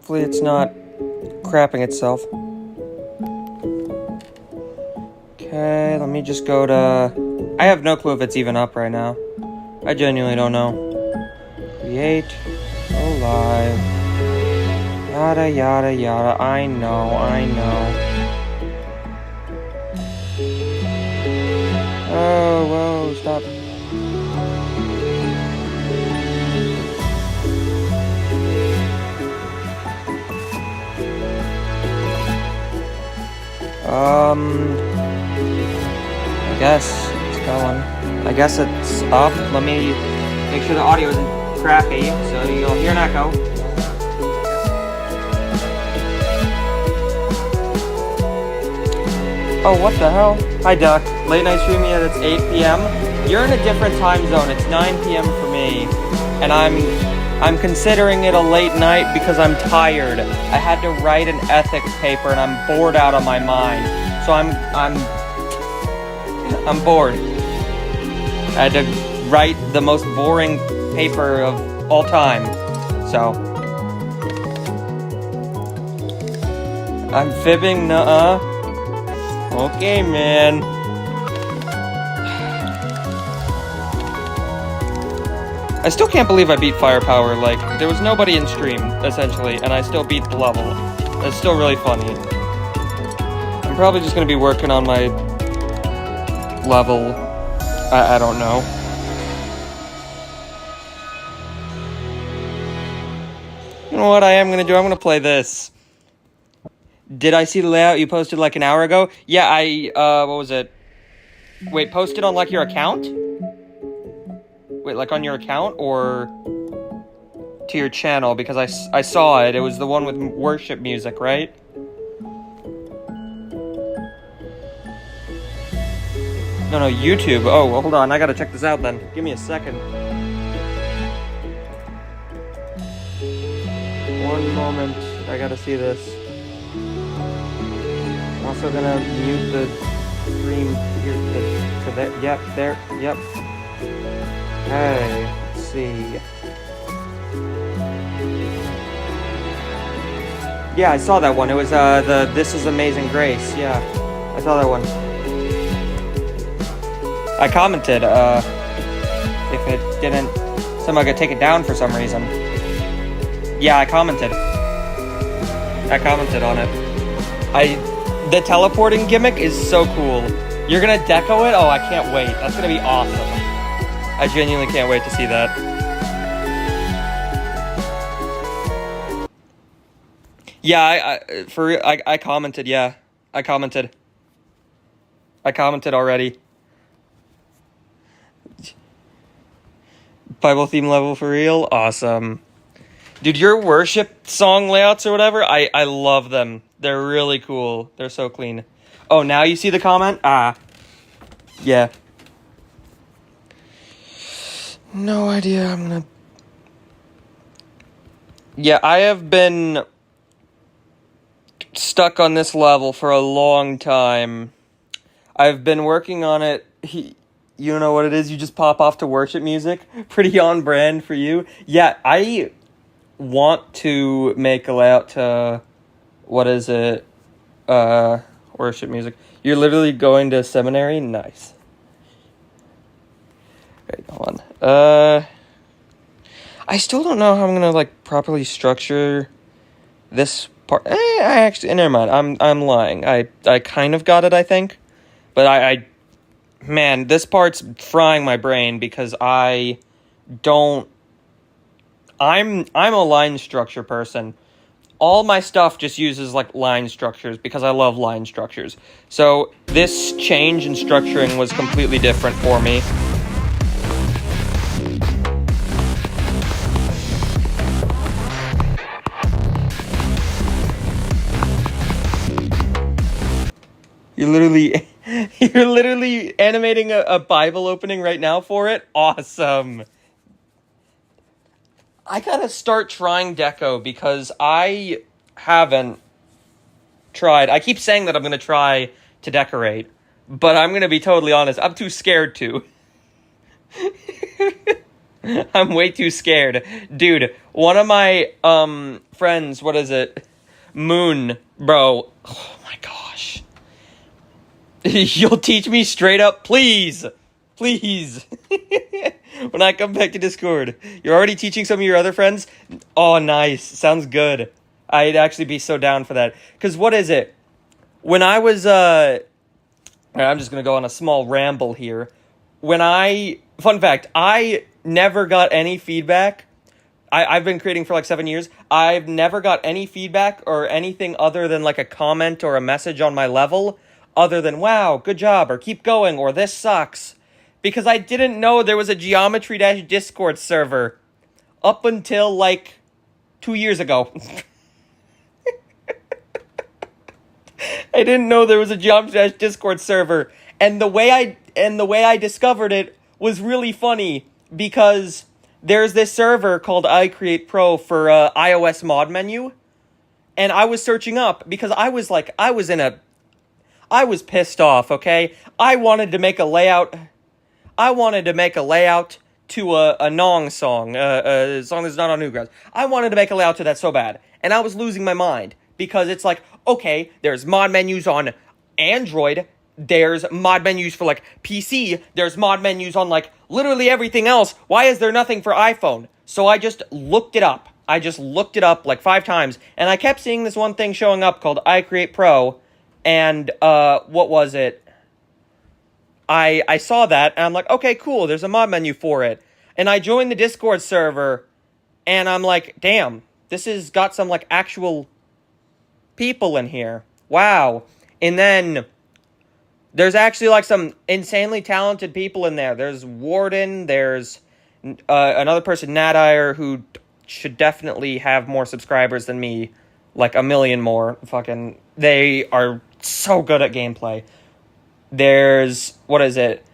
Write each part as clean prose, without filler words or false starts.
Hopefully it's not crapping itself. Okay, let me just go to... I have no clue if it's even up right now. I genuinely don't know. Create. Go live. Yada, yada, yada. I know. Oh, whoa, stop. I guess it's going. I guess it's up. Let me make sure the audio isn't crappy, so you'll hear an echo. Oh, what the hell? Hi, Duck. Late night streaming at it's 8 p.m. You're in a different time zone. It's 9 p.m. for me, and I'm considering it a late night because I'm tired. I had to write an ethics paper, and I'm bored out of my mind. So I'm bored. I had to write the most boring paper of all time. So I'm fibbing. Nuh-uh. Okay, man. I still can't believe I beat Firepower. Like, there was nobody in stream, essentially, and I still beat the level. That's still really funny. I'm probably just gonna be working on my level. I don't know. You know what I am gonna do? I'm gonna play this. Did I see the layout you posted like an hour ago? Yeah, what was it? Wait, posted on like your account? Wait, like on your account or to your channel? Because I saw it. It was the one with worship music, right? No, YouTube. Oh, well, hold on. I gotta check this out then. Give me a second. One moment. I gotta see this. I'm also gonna mute the stream here to there. Yep, there. Yep. Okay, let's see. Yeah, I saw that one. It was the This Is Amazing Grace. Yeah, I saw that one. I commented if it didn't somehow get taken down for some reason. Yeah, I commented on it. The teleporting gimmick is so cool. You're gonna deco it? Oh, I can't wait. That's gonna be awesome. I genuinely can't wait to see that. Yeah, I commented, yeah. I commented already. Bible theme level for real? Awesome. Dude, your worship song layouts or whatever, I love them. They're really cool. They're so clean. Oh, now you see the comment? Yeah. No idea. Yeah, I have been stuck on this level for a long time. I've been working on it. You know what it is? You just pop off to worship music. Pretty on brand for you. Yeah, I want to make a layout to... What is it? Worship music. You're literally going to seminary? Nice. Wait, hold on. I still don't know how I'm gonna like properly structure this part. I actually never mind. I'm lying. I kind of got it, I think. But man, this part's frying my brain because I'm a line structure person. All my stuff just uses like line structures because I love line structures. So this change in structuring was completely different for me. You're literally animating a Bible opening right now for it? Awesome. I gotta start trying deco because I haven't tried. I keep saying that I'm gonna try to decorate, but I'm gonna be totally honest, I'm too scared to. I'm way too scared. Dude, one of my, friends, what is it? Moon, bro. Oh my gosh. You'll teach me straight up, please. Please. When I come back to Discord. You're already teaching some of your other friends? Oh, nice. Sounds good. I'd actually be so down for that. Because what is it? When I was, I'm just going to go on a small ramble here. Fun fact, I never got any feedback. I've been creating for like 7 years. I've never got any feedback or anything other than like a comment or a message on my level, other than, wow, good job, or keep going, or this sucks. Because I didn't know there was a Geometry Dash Discord server up until like 2 years ago. I didn't know there was a Geometry Dash Discord server, and the way I discovered it was really funny, because there's this server called iCreate Pro for iOS mod menu, and I was searching up because I was pissed off. Okay, I wanted to make a layout to a Nong song, a song that's not on Newgrounds. I wanted to make a layout to that so bad, and I was losing my mind. Because it's like, okay, there's mod menus on Android, there's mod menus for, like, PC, there's mod menus on, like, literally everything else. Why is there nothing for iPhone? So I just looked it up. Like 5 times, and I kept seeing this one thing showing up called iCreate Pro, and, what was it? I saw that, and I'm like, okay, cool, there's a mod menu for it. And I joined the Discord server, and I'm like, damn, this has got some, like, actual people in here. Wow. And then there's actually like some insanely talented people in there. There's Warden, there's another person, Nadire, who should definitely have more subscribers than me, like a million more. Fucking, they are so good at gameplay. There's, what is it?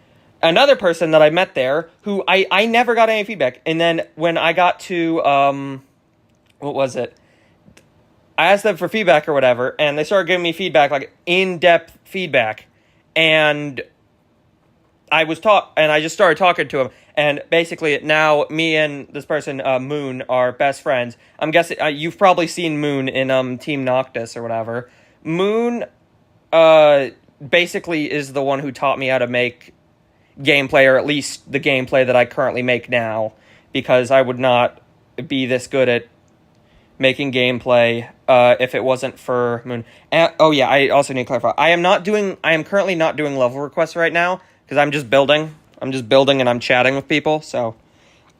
Another person that I met there who I never got any feedback. And then when I got to, what was it? I asked them for feedback or whatever, and they started giving me feedback, like in-depth feedback, and I just started talking to them, and basically now me and this person, Moon, are best friends. I'm guessing you've probably seen Moon in Team Noctis or whatever. Moon, basically is the one who taught me how to make gameplay, or at least the gameplay that I currently make now, because I would not be this good at making gameplay if it wasn't for Moon. And, oh yeah, I also need to clarify. I am currently not doing level requests right now because I'm just building and I'm chatting with people. So,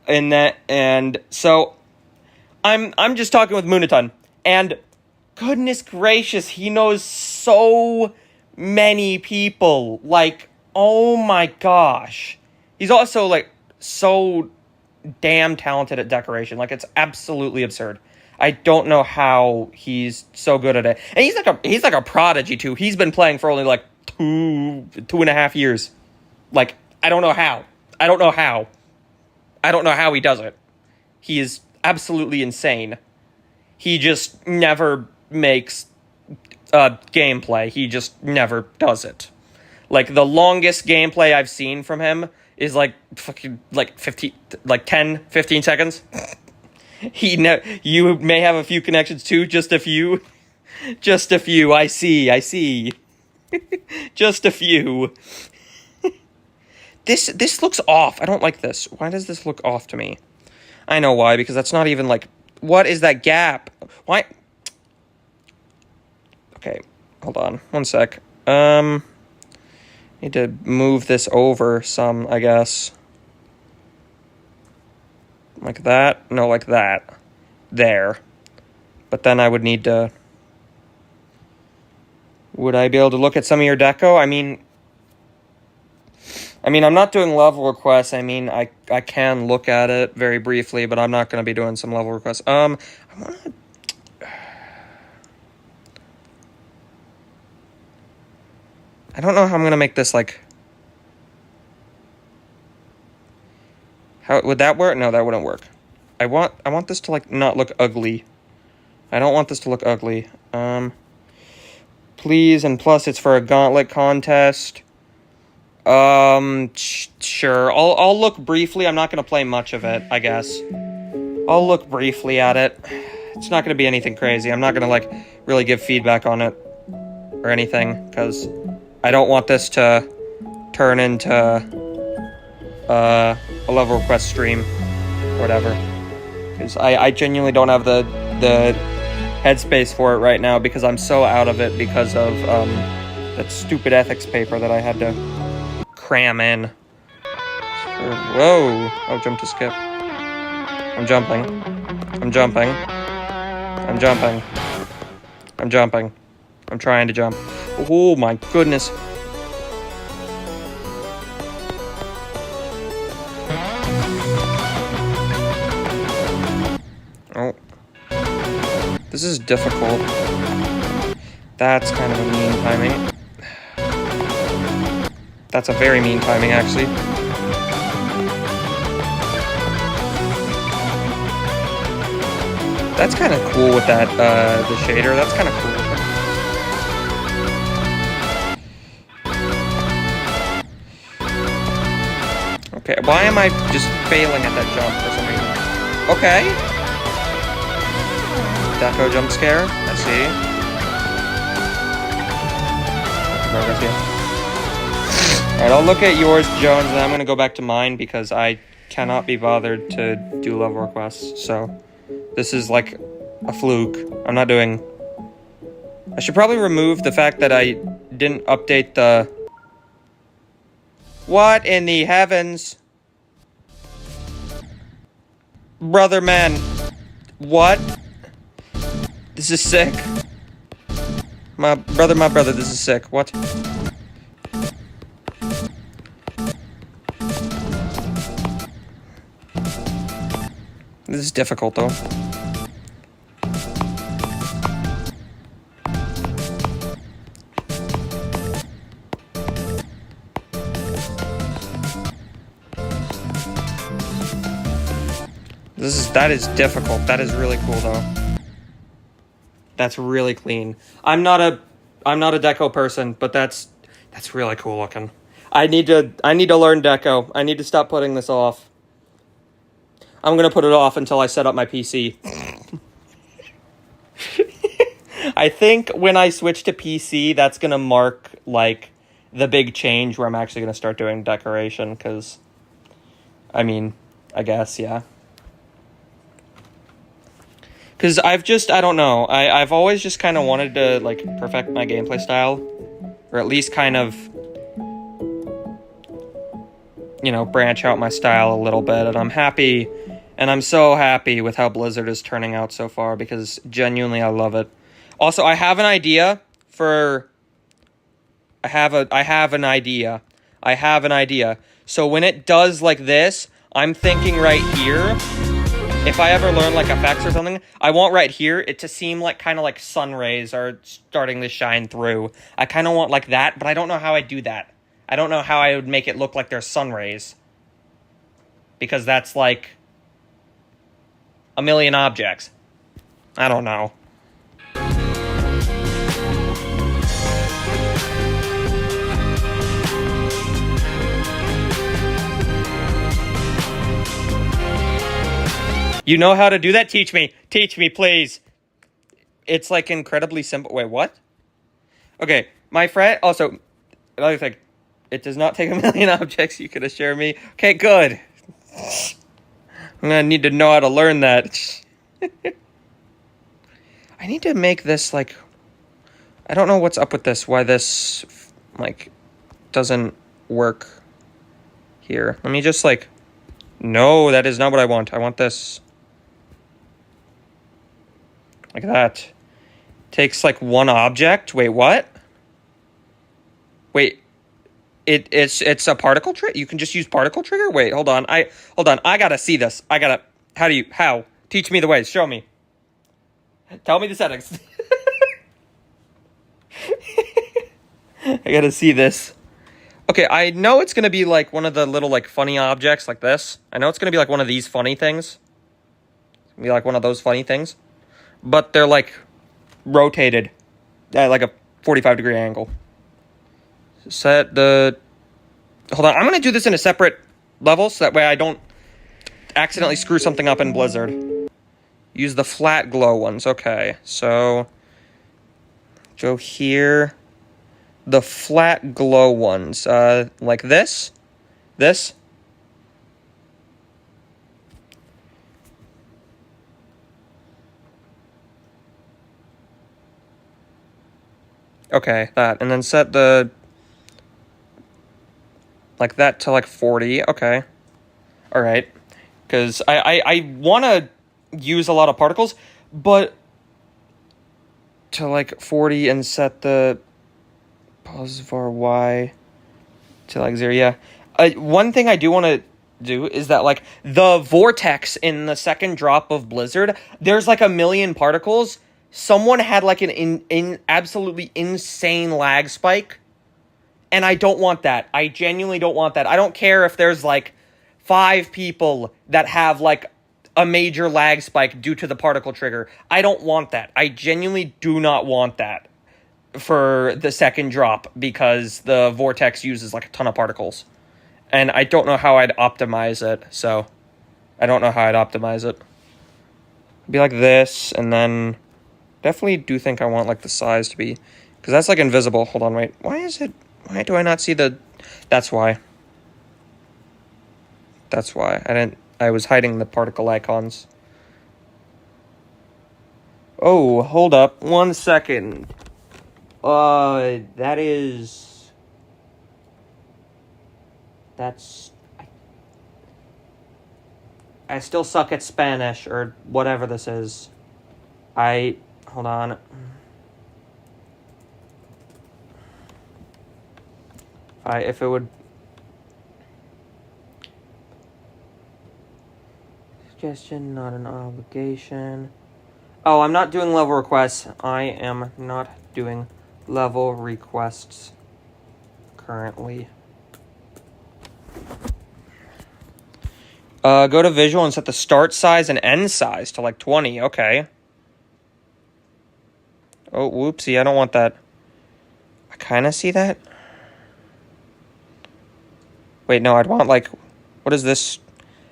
so I'm just talking with Moon a ton, and goodness gracious, he knows so many people. Like, oh my gosh, he's also like so damn talented at decoration. Like, it's absolutely absurd. I don't know how he's so good at it. And he's like a prodigy too. He's been playing for only like 2.5 years. Like, I don't know how he does it. He is absolutely insane. He just never makes gameplay. He just never does it. Like, the longest gameplay I've seen from him is like fucking like 10-15 seconds. You may have a few connections too, just a few. I see. Just a few. This looks off. I don't like this. Why does this look off to me? I know why, because that's not even like, what is that gap? Why? Okay, hold on. One sec. Need to move this over some, I guess. Like that? No, like that. There. But then I would need to... Would I be able to look at some of your deco? I mean, I'm not doing level requests. I mean, I can look at it very briefly, but I'm not going to be doing some level requests. I want to... I don't know how I'm going to make this, like... How would that work? No, that wouldn't work. I want this to, like, not look ugly. I don't want this to look ugly. Please, and plus it's for a gauntlet contest. Sure. I'll look briefly. I'm not gonna play much of it, I guess. I'll look briefly at it. It's not gonna be anything crazy. I'm not gonna, like, really give feedback on it or anything, because I don't want this to turn into a level request stream or whatever. Because I genuinely don't have the headspace for it right now, because I'm so out of it because of that stupid ethics paper that I had to cram in. Whoa! Oh, jump to skip. I'm jumping. I'm jumping. I'm jumping. I'm jumping. I'm trying to jump. Oh my goodness. Oh. This is difficult. That's kind of a mean timing. That's a very mean timing, actually. That's kind of cool with that, the shader. That's kind of cool. Okay, why am I just failing at that jump for some reason? Okay. Deco jump scare. I see. Progress here. Alright, I'll look at yours, Jones, and I'm gonna go back to mine because I cannot be bothered to do level requests, so this is like a fluke. I'm not doing... I should probably remove the fact that I didn't update the... What in the heavens? Brother man. What? This is sick. My brother, this is sick. What? This is difficult, though. That is difficult. That is really cool, though. That's really clean. I'm not a deco person, but that's really cool looking. I need to learn deco. I need to stop putting this off. I'm gonna put it off until I set up my PC. I think when I switch to PC, that's gonna mark, like, the big change where I'm actually gonna start doing decoration, because, I mean, I guess, yeah. Because I don't know, I've always just kind of wanted to, like, perfect my gameplay style, or at least kind of, you know, branch out my style a little bit, and I'm happy, and I'm so happy with how Blizzard is turning out so far, because genuinely I love it. Also, I have an idea for... I have an idea. So when it does like this, I'm thinking right here, if I ever learn like effects or something, I want right here it to seem like kind of like sun rays are starting to shine through. I kind of want like that, but I don't know how I'd do that. I don't know how I would make it look like there's sun rays. Because that's like a million objects. I don't know. You know how to do that? Teach me. Teach me, please. It's, like, incredibly simple. Wait, what? Okay, my friend... Also, another thing. It does not take a million objects, you could assure me. Okay, good. I'm gonna need to know how to learn that. I need to make this, like... I don't know what's up with this. Why this, like, doesn't work here. Let me just, like... No, that is not what I want. I want this... Like that. Takes like one object. Wait, what? Wait. It's a particle trigger? You can just use particle trigger? Wait, hold on. I gotta see this. How? Teach me the ways. Show me. Tell me the settings. I gotta see this. Okay, I know it's gonna be like one of the little like funny objects like this. I know it's gonna be like one of these funny things. It's gonna be like one of those funny things. But they're, like, rotated at, like, a 45-degree angle. Set the Hold on, I'm gonna do this in a separate level so that way I don't accidentally screw something up in Blizzard. Use the flat glow ones. Okay, so go here. The flat glow ones, like this. This. Okay, that. And then set the... like that to like 40. Okay. Alright. Because I want to use a lot of particles, but to like 40 and set the pause var Y to like 0. Yeah. One thing I do want to do is that like the vortex in the second drop of Blizzard, there's like a million particles. Someone had like an absolutely insane lag spike, and I don't want that. I genuinely don't want that. I don't care if there's like 5 people that have like a major lag spike due to the particle trigger. I don't want that. I genuinely do not want that for the second drop because the vortex uses like a ton of particles. And I don't know how I'd optimize it, so I don't know how I'd optimize it. It'd be like this, and then definitely do think I want like the size to be, because that's like invisible. Hold on, wait. Why do I not see the... That's why. That's why. I was hiding the particle icons. Oh, hold up. 1 second. That is... That's... I still suck at Spanish, or whatever this is. Hold on. If it would... Suggestion, not an obligation. Oh, I'm not doing level requests. I am not doing level requests currently. Go to visual and set the start size and end size to like 20. Okay. Oh, whoopsie. I don't want that. I kind of see that. Wait, no, I'd want like... What is this?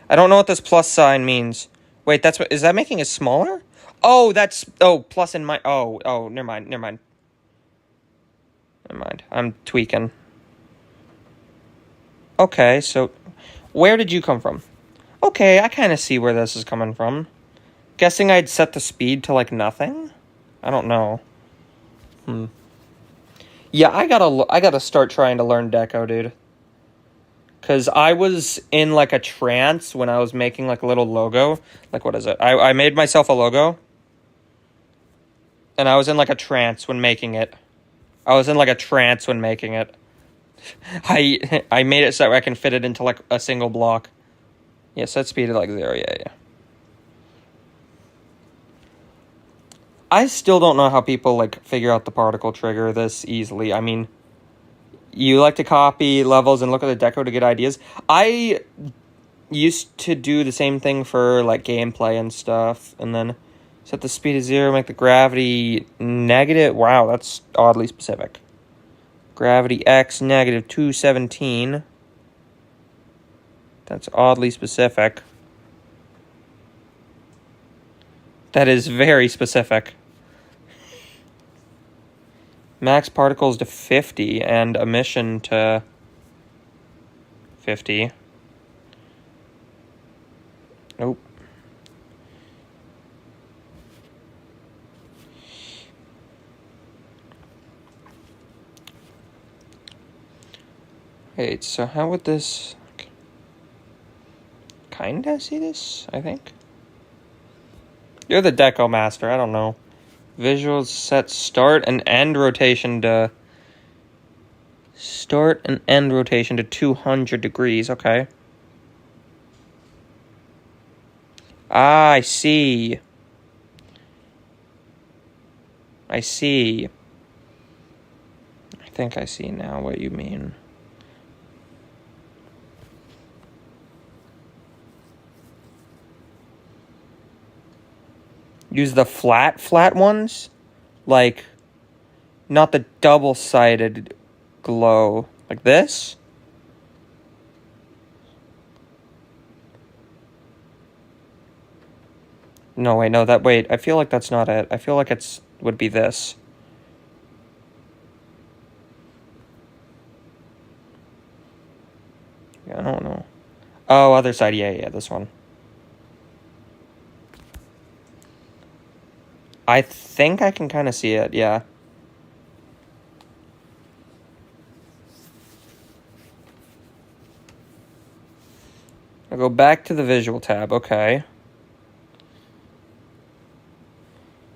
I don't know what this plus sign means. Wait, that's what... Is that making it smaller? Oh, that's... Oh, plus in my... Oh, never mind. Never mind. I'm tweaking. Okay, so... Where did you come from? Okay, I kind of see where this is coming from. Guessing I'd set the speed to, like, nothing? I don't know. Yeah, I gotta start trying to learn Deco, dude. Because I was in, like, a trance when I was making, like, a little logo. Like, what is it? I made myself a logo. And I was in, like, a trance when making it. I made it so I can fit it into, like, a single block. Yeah, set speed to, like, 0. Yeah. I still don't know how people, like, figure out the particle trigger this easily. I mean... You like to copy levels and look at the deco to get ideas. I used to do the same thing for, like, gameplay and stuff. And then set the speed to 0, make the gravity negative. Wow, that's oddly specific. Gravity X negative 217. That's oddly specific. That is very specific. Max particles to 50 and emission to 50. Nope. Wait, so how would this... Kinda see this, I think? You're the deco master, I don't know. Visuals set start and end rotation to... Start and end rotation to 200 degrees, okay. Ah, I see. I think I see now what you mean. Use the flat ones? Like, not the double-sided glow. Like this? No, wait, no, wait, I feel like that's not it. I feel like would be this. Yeah, I don't know. Oh, other side, yeah, this one. I think I can kind of see it, yeah. I'll go back to the visual tab, okay.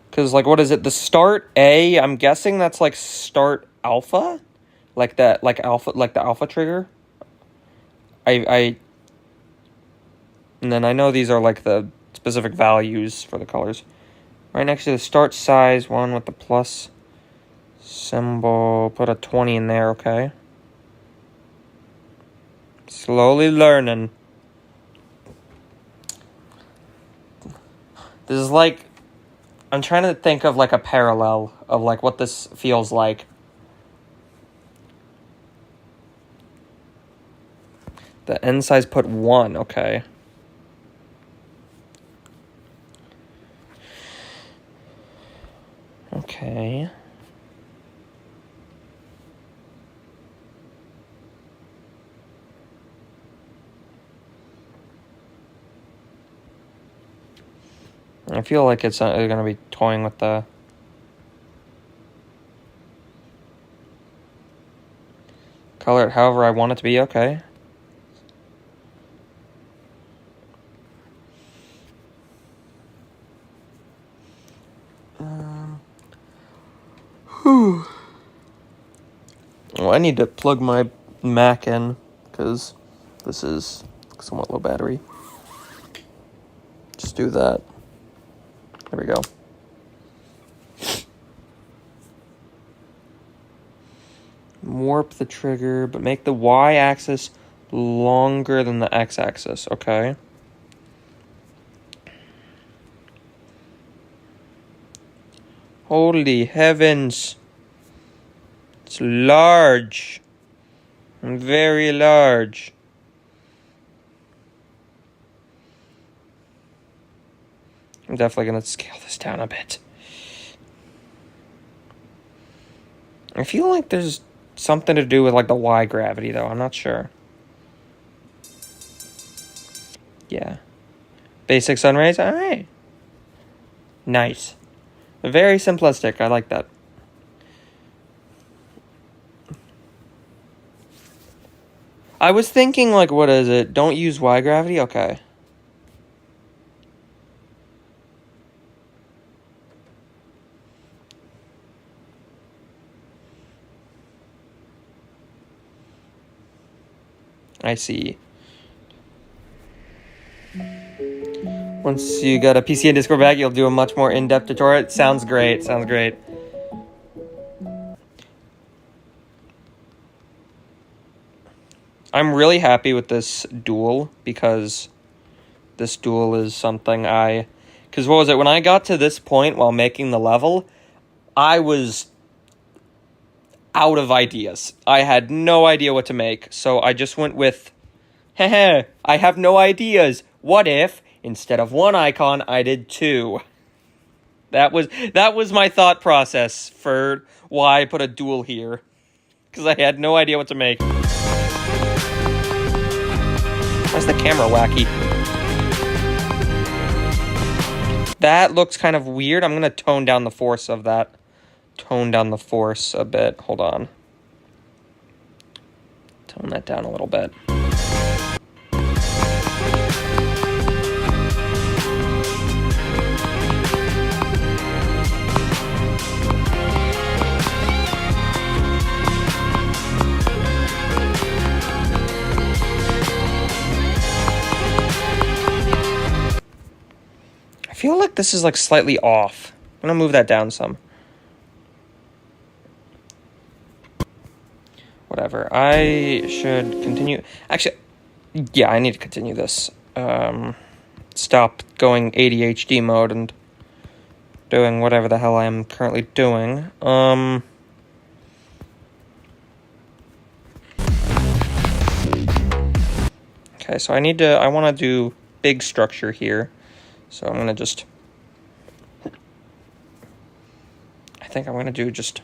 Because, like, what is it? The start A, I'm guessing that's, like, start alpha? Like that, like alpha, like the alpha trigger? And then I know these are, like, the specific values for the colors. Right next to the start size one with the plus symbol, put a 20 in there, okay. Slowly learning. This is like, I'm trying to think of like a parallel of like what this feels like. The N size put 1, okay. Okay. I feel like it's going to be toying with the... color it however I want it to be, okay. Well, I need to plug my Mac in, because this is somewhat low battery. Just do that. There we go. Warp the trigger, but make the Y-axis longer than the X-axis, okay. Holy heavens. It's large. And very large. I'm definitely going to scale this down a bit. I feel like there's something to do with like the Y gravity though. I'm not sure. Yeah. Basic sun rays. All right. Nice. Very simplistic. I like that. I was thinking like, what is it? Don't use Y gravity? Okay. I see. Once you got a PC and Discord back, you'll do a much more in-depth tutorial. Sounds great. Sounds great. I'm really happy with this duel because this duel is something because what was it? When I got to this point while making the level, I was out of ideas. I had no idea what to make, so I just went with, heh, I have no ideas. What if, instead of one icon, I did 2? That was my thought process for why I put a duel here. Because I had no idea what to make. Why's the camera wacky? That looks kind of weird. I'm going to tone down the force of that. Tone down the force a bit. Hold on. Tone that down a little bit. I feel like this is like slightly off. I'm going to move that down some. Whatever. I should continue. Actually, yeah, I need to continue this. Stop going ADHD mode and doing whatever the hell I am currently doing. Okay, so I want to do big structure here. So I'm going to just think I'm going to do just...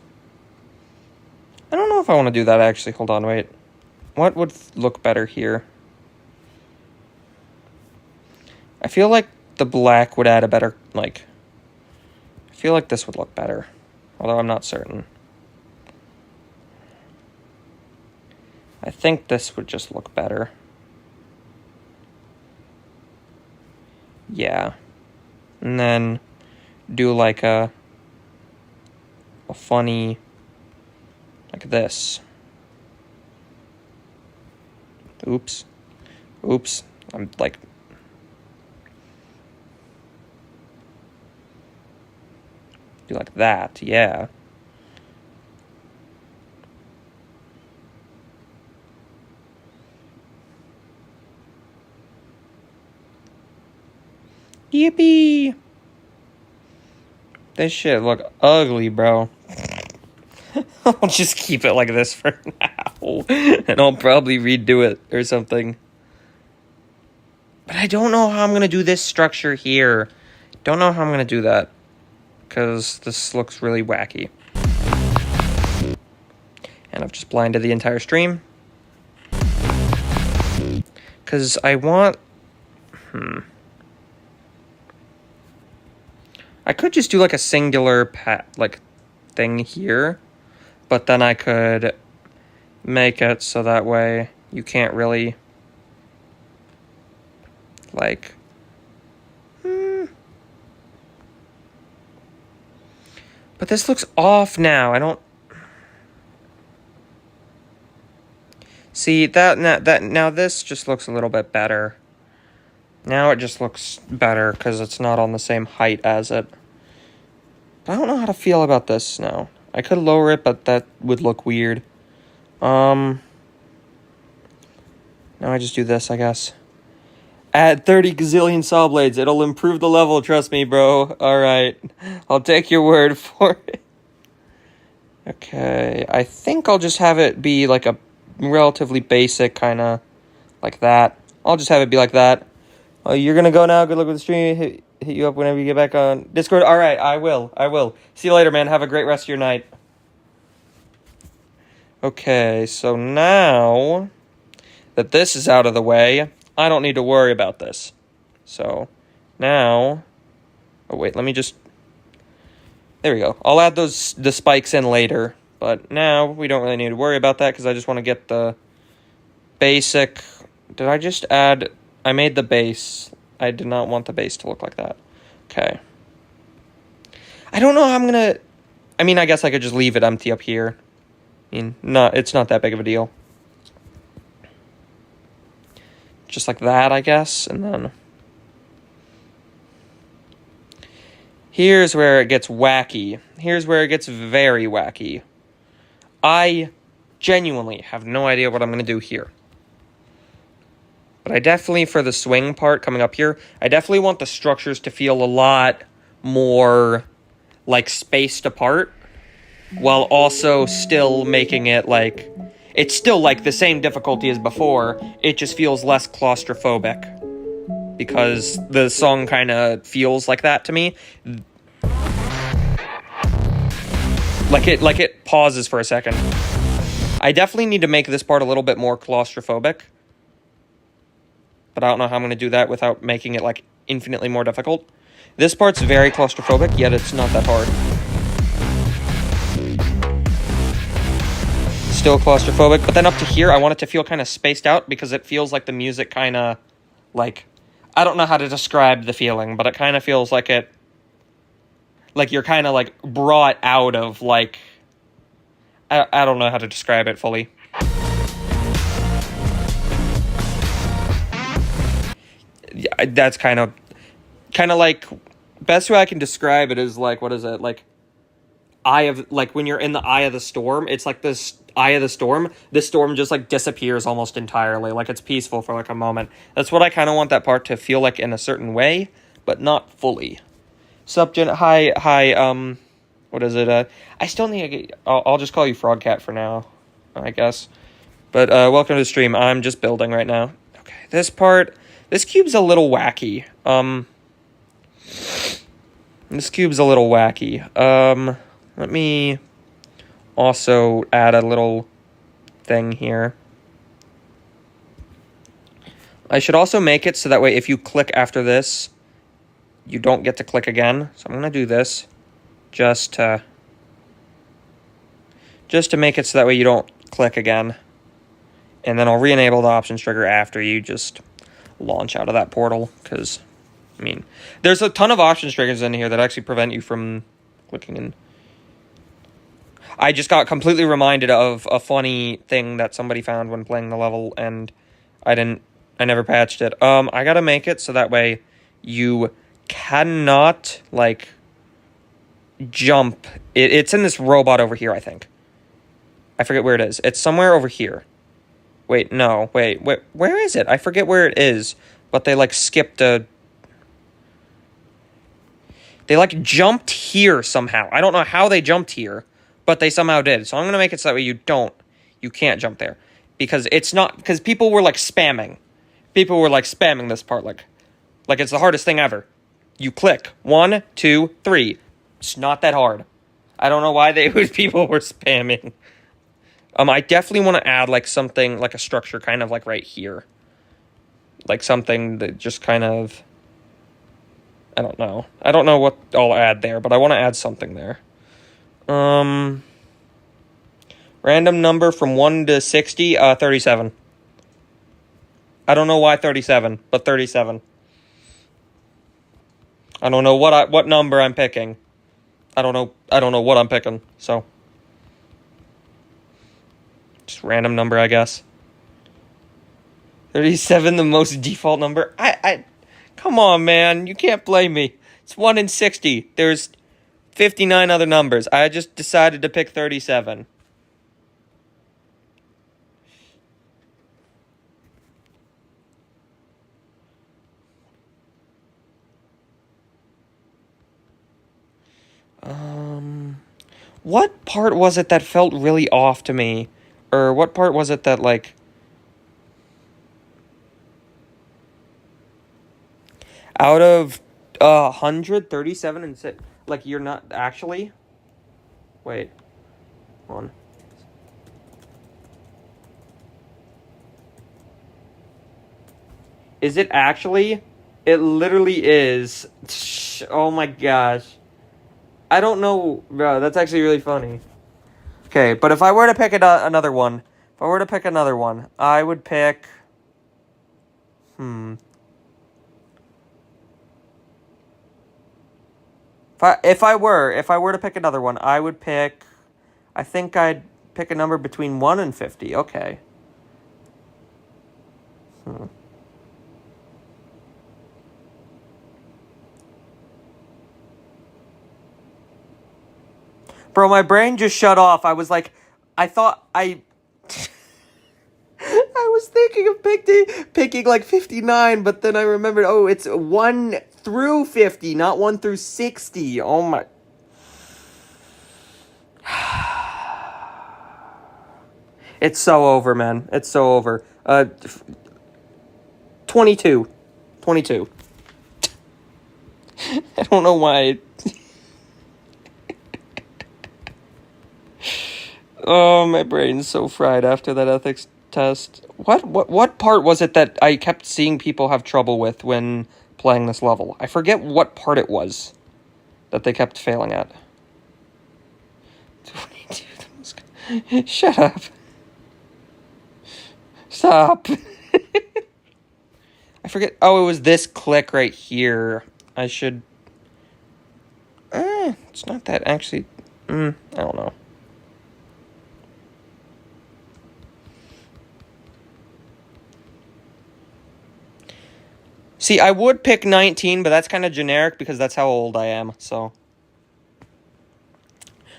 I don't know if I want to do that, actually. Hold on, wait. What would look better here? I feel like the black would add a better, like... I feel like this would look better. Although I'm not certain. I think this would just look better. Yeah. And then do like a funny, like this. Oops. Oops. I'm like... Do like that, yeah. Yippee! This shit look ugly, bro. I'll just keep it like this for now. And I'll probably redo it or something. But I don't know how I'm going to do this structure here. Don't know how I'm going to do that. Because this looks really wacky. And I've just blinded the entire stream. Because I want... I could just do like a singular thing here. But then I could make it so that way you can't really... like... But this looks off now. I don't... See, now this just looks a little bit better. Now it just looks better because it's not on the same height as it. But I don't know how to feel about this now. I could lower it, but that would look weird. Now I just do this, I guess. Add 30 gazillion saw blades. It'll improve the level, trust me, bro. Alright. I'll take your word for it. Okay. I think I'll just have it be like a relatively basic kind of like that. I'll just have it be like that. Oh, you're gonna go now? Good luck with the stream. Hit you up whenever you get back on Discord. Alright, I will. See you later, man. Have a great rest of your night. Okay, so now that this is out of the way, I don't need to worry about this. So, now... Oh, wait, let me just... There we go. I'll add the spikes in later. But now, we don't really need to worry about that, because I just want to get the basic... Did I just add... I made the base. I did not want the base to look like that. Okay. I don't know how I'm gonna... I mean, I guess I could just leave it empty up here. I mean, it's not that big of a deal. Just like that, I guess, and then... Here's where it gets wacky. Here's where it gets very wacky. I genuinely have no idea what I'm going to do here. But I definitely, for the swing part coming up here, I definitely want the structures to feel a lot more, like, spaced apart, while also still making it, like... It's still, like, the same difficulty as before, it just feels less claustrophobic. Because the song kind of feels like that to me. Like it pauses for a second. I definitely need to make this part a little bit more claustrophobic. But I don't know how I'm going to do that without making it, like, infinitely more difficult. This part's very claustrophobic, yet it's not that hard. Still claustrophobic, but then up to here, I want it to feel kind of spaced out because it feels like the music kind of, like, I don't know how to describe the feeling, but it kind of feels like it, like you're kind of, like, brought out of, like, I don't know how to describe it fully. Yeah, that's kind of like, best way I can describe it is, like, what is it, like, when you're in the eye of the storm, it's like this eye of the storm just, like, disappears almost entirely, like, it's peaceful for, like, a moment. That's what I kind of want that part to feel like in a certain way, but not fully. Sup, Jen? Hi, what is it, I still need I'll just call you Frogcat for now, I guess. But, welcome to the stream. I'm just building right now. Okay, this cube's a little wacky. Let me also add a little thing here. I should also make it so that way if you click after this, you don't get to click again. So I'm going to do this just to make it so that way you don't click again. And then I'll re-enable the options trigger after you just launch out of that portal. Because, I mean, there's a ton of options triggers in here that actually prevent you from clicking in. I just got completely reminded of a funny thing that somebody found when playing the level, and I never patched it. I gotta make it so that way you cannot, like, jump. It's in this robot over here, I think. I forget where it is. It's somewhere over here. Wait, no. Wait, where is it? I forget where it is, but they, like, skipped a... They, like, jumped here somehow. I don't know how they jumped here, but they somehow did. So I'm gonna make it so that way you can't jump there. Because it's not... Because people were, like, spamming. People were, like, spamming this part, like it's the hardest thing ever. You click. 1, 2, 3. It's not that hard. I don't know why people were spamming. I definitely want to add, like, something, like a structure kind of, like, right here. Like, something that just kind of... I don't know. I don't know what I'll add there, but I want to add something there. Random number from 1 to 60, 37. I don't know why 37, but 37. I don't know what number I'm picking. I don't know what I'm picking, so just random number, I guess. 37, the most default number. I come on, man, you can't blame me. It's 1 in 60. There's 59 other numbers. I just decided to pick 37. What part was it that felt really off to me? Or what part was it that, like... Out of 137 and 6... Like, you're not... Actually? Wait. Hold on. Is it actually? It literally is. Oh my gosh. I don't know, bro. That's actually really funny. Okay, but if I were to pick another one, I would pick... If I were to pick another one, I would pick... I think I'd pick a number between 1 and 50. Okay. Bro, my brain just shut off. I was like, I thought I was thinking of picking like 59, but then I remembered, oh, it's 1 through 50, not 1 through 60. Oh my. It's so over, man. It's so over. 22. 22. I don't know why. Oh, my brain's so fried after that ethics test. What part was it that I kept seeing people have trouble with when playing this level? I forget what part it was that they kept failing at. 22. Shut up. Stop. I forget. Oh, it was this click right here. I should... it's not that actually... I don't know. See, I would pick 19, but that's kind of generic because that's how old I am, so...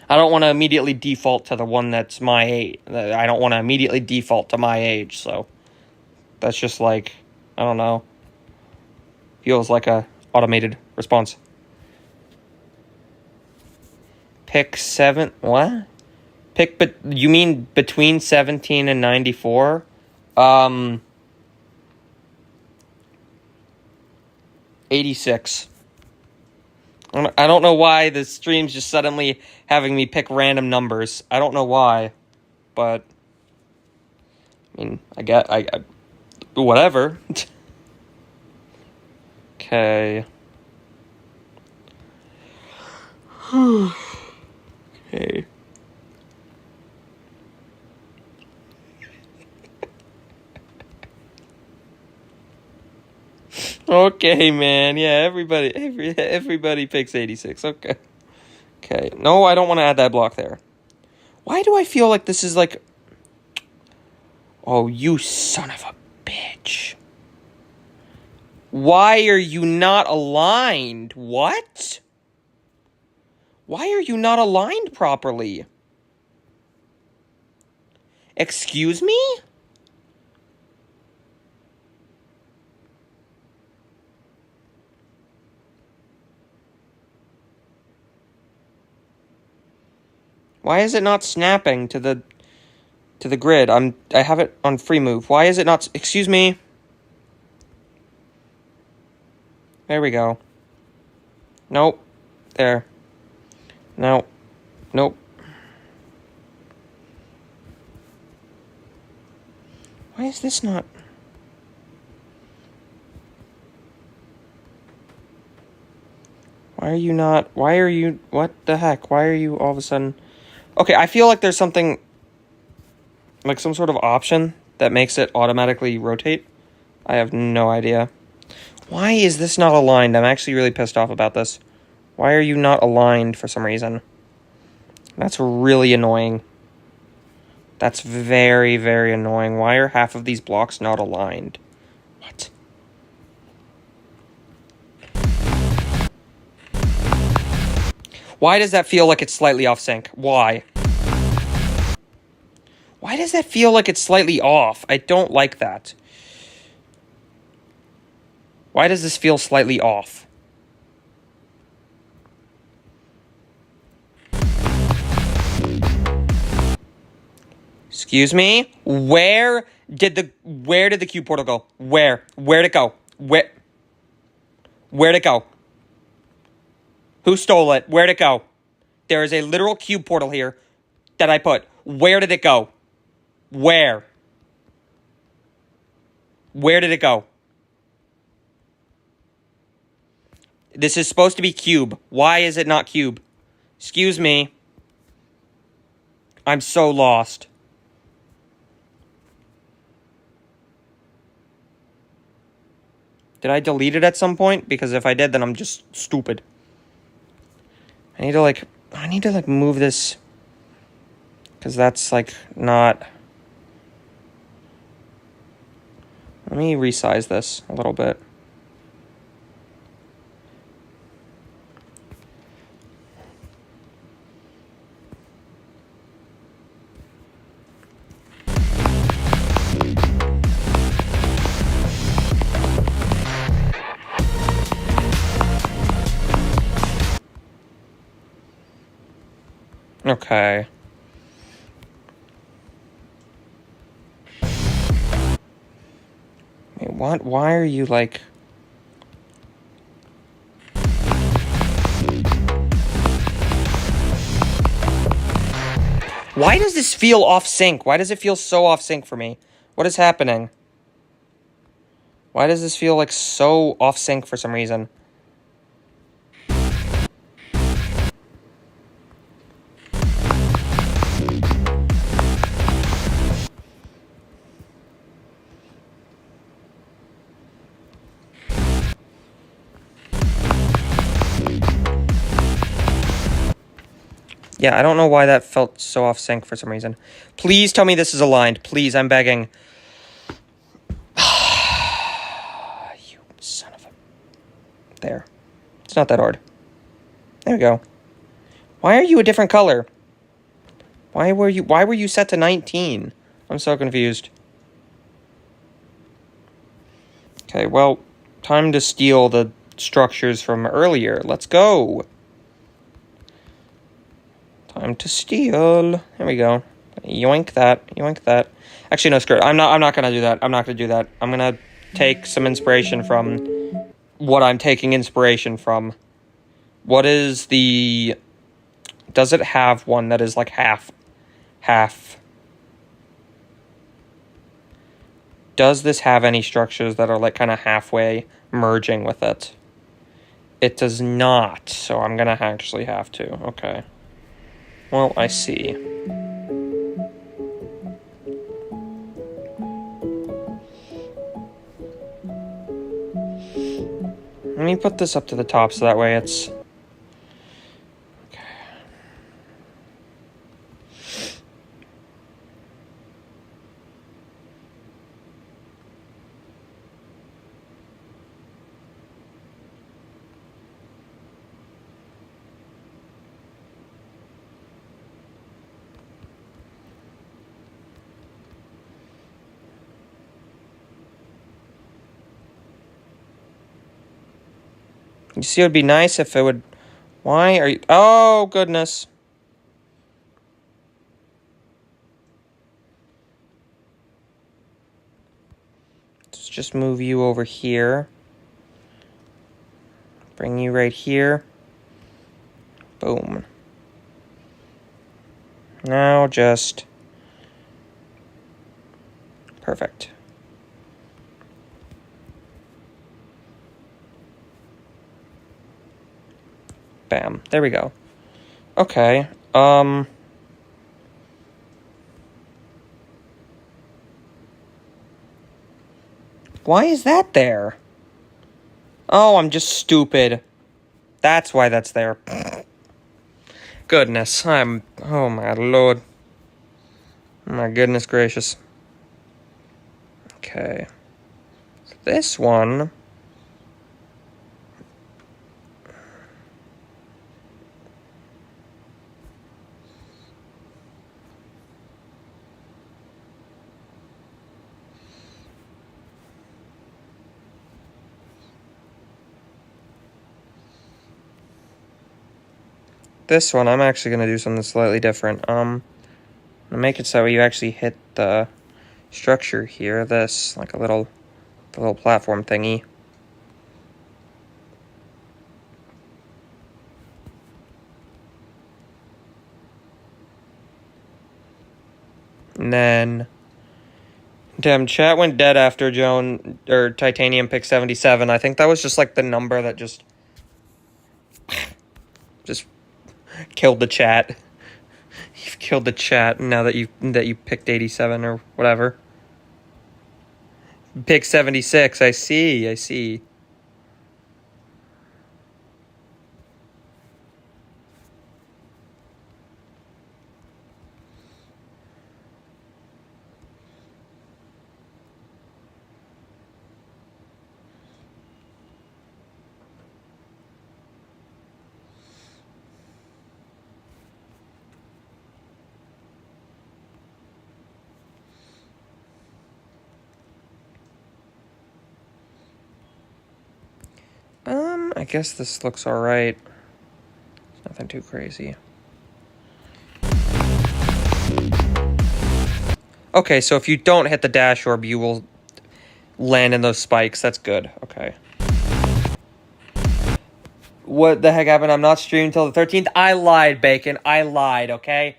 I don't want to immediately default to the one that's my age. I don't want to immediately default to my age, so... That's just like, I don't know. Feels like a automated response. Pick 7... What? You mean between 17 and 94? 86. I don't know why the stream's just suddenly having me pick random numbers. I don't know why, but I mean, I whatever. Okay. Okay. Okay, man. Yeah, everybody picks 86. Okay. Okay. No, I don't want to add that block there. Why do I feel like this is like... Oh, you son of a bitch. Why are you not aligned? What? Why are you not aligned properly? Excuse me? Why is it not snapping to the grid? I have it on free move. Why is it not... Excuse me? There we go. Nope. There. No. Nope. Why is this not... Why are you not... Why are you... What the heck? Why are you all of a sudden... Okay, I feel like there's something... Like some sort of option that makes it automatically rotate. I have no idea. Why is this not aligned? I'm actually really pissed off about this. Why are you not aligned for some reason? That's really annoying. That's very, very annoying. Why are half of these blocks not aligned? What? Why does that feel like it's slightly off sync? Why? Why does that feel like it's slightly off? I don't like that. Why does this feel slightly off? Excuse me? Where did the cube portal go? Where'd it go? Where'd it go? Who stole it? Where'd it go? There is a literal cube portal here that I put. Where did it go? Where? Where did it go? This is supposed to be cube. Why is it not cube? Excuse me. I'm so lost. Did I delete it at some point? Because if I did, then I'm just stupid. I need to like move this. Because that's like not... Let me resize this a little bit. Okay. Wait, what? Why are you like... Why does this feel off sync? Why does it feel so off sync for me? What is happening? Why does this feel like so off sync for some reason? Yeah, I don't know why that felt so off sync for some reason. Please tell me this is aligned. Please, I'm begging. You son of a... There. It's not that hard. There we go. Why are you a different color? Why were you set to 19? I'm so confused. Okay, well, time to steal the structures from earlier. Let's go. Time to steal. There we go. Yoink that. Yoink that. Actually, no, screw it. I'm not gonna do that. I'm not gonna do that. I'm gonna take some inspiration from what I'm taking inspiration from. What is the... Does it have one that is like half? Does this have any structures that are like kind of halfway merging with it? It does not, so I'm gonna actually have to. Okay. Well, I see. Let me put this up to the top so that way it's... You see, it would be nice if it would... Why are you... Oh, goodness. Let's just move you over here. Bring you right here. Boom. Now just... Perfect. Bam. There we go. Okay. Why is that there? Oh, I'm just stupid. That's why that's there. Goodness, oh my lord. My goodness gracious. Okay. So this one... This one, I'm actually going to do something slightly different. I'm going to make it so you actually hit the structure here, this, like the little platform thingy. And then, damn, chat went dead after Titanium picked 77. I think that was just like the number that just killed the chat. You've killed the chat now that you picked 87 or whatever. Pick 76. I see. I guess this looks alright. Nothing too crazy. Okay, so if you don't hit the dash orb, you will land in those spikes. That's good. Okay. What the heck happened? I'm not streaming until the 13th. I lied, Bacon. I lied, okay?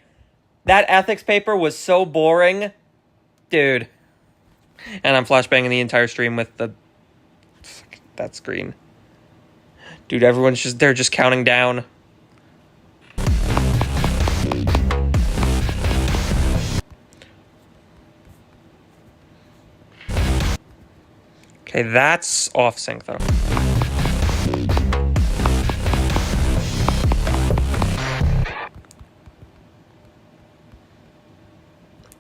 That ethics paper was so boring. Dude. And I'm flashbanging the entire stream with that screen. Dude, they're just counting down. Okay, that's off sync though.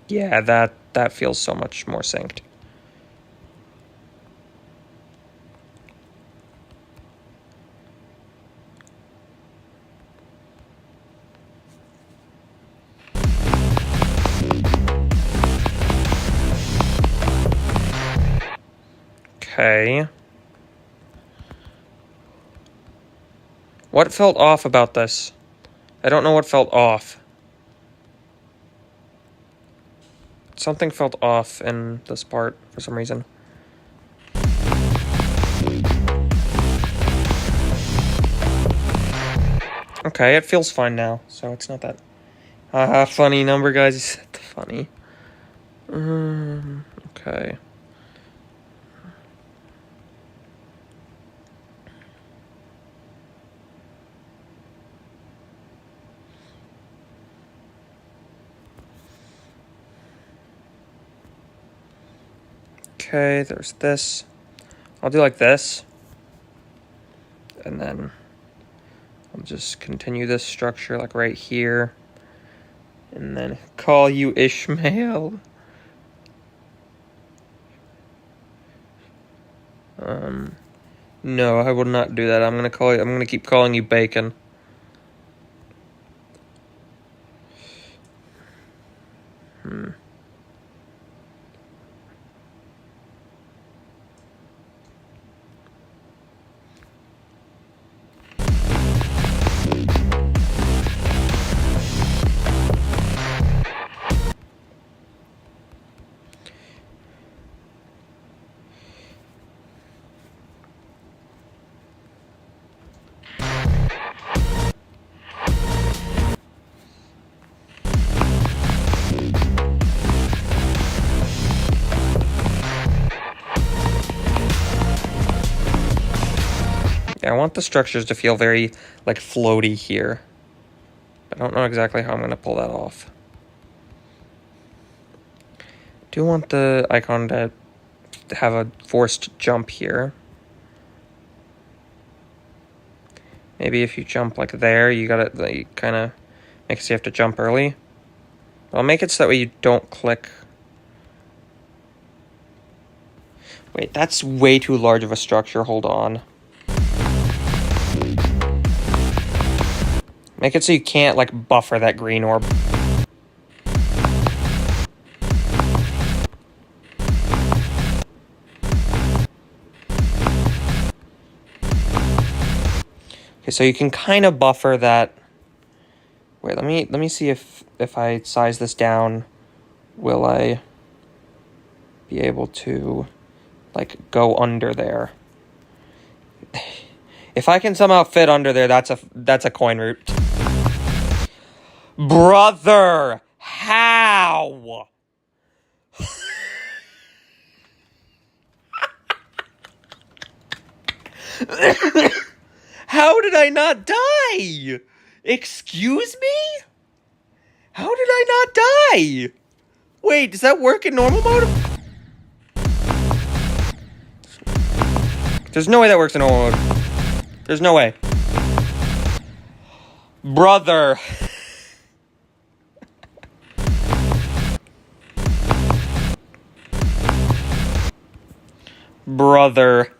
Yeah, that feels so much more synced. Okay. What felt off about this? I don't know what felt off. Something felt off in this part for some reason. Okay, it feels fine now, so it's not that... funny number, guys. You said the funny. Okay. Okay, there's this. I'll do like this. And then I'll just continue this structure like right here. And then call you Ishmael. No, I will not do that. I'm gonna keep calling you Bacon. Yeah, I want the structures to feel very, like, floaty here. I don't know exactly how I'm going to pull that off. Do want the icon to have a forced jump here. Maybe if you jump like there, you gotta, like, kind of makes you have to jump early. I'll make it so that way you don't click. Wait, that's way too large of a structure. Hold on. Make it so you can't, like, buffer that green orb. Okay, so you can kind of buffer that. Wait, let me see if I size this down, will I be able to, like, go under there? If I can somehow fit under there, that's a coin route. Brother, how? How did I not die? Excuse me? How did I not die? Wait, does that work in normal mode? There's no way that works in normal mode. There's no way. Brother. Brother.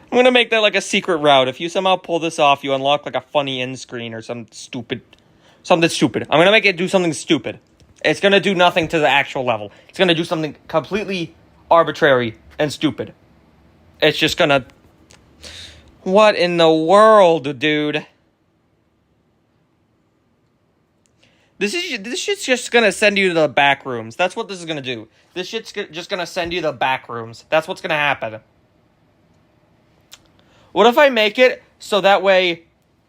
I'm gonna make that like a secret route. If you somehow pull this off, you unlock like a funny end screen or something stupid. I'm gonna make it do something stupid. It's gonna do nothing to the actual level. It's gonna do something completely arbitrary and stupid. It's just gonna... What in the world, dude? This shit's just gonna send you to the back rooms. That's what this is gonna do. This shit's just gonna send you to the back rooms. That's what's gonna happen. What if I make it so that way,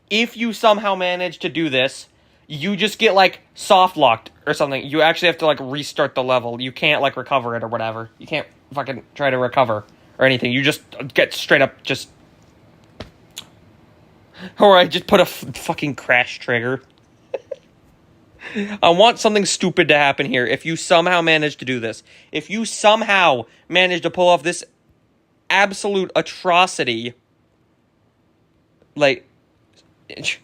if you somehow manage to do this, you just get, like, soft locked or something. You actually have to, like, restart the level. You can't, like, recover it or whatever. You can't fucking try to recover or anything. You just get straight up just... Or I just put a fucking crash trigger. I want something stupid to happen here. If you somehow manage to do this. If you somehow manage to pull off this absolute atrocity... Like, okay,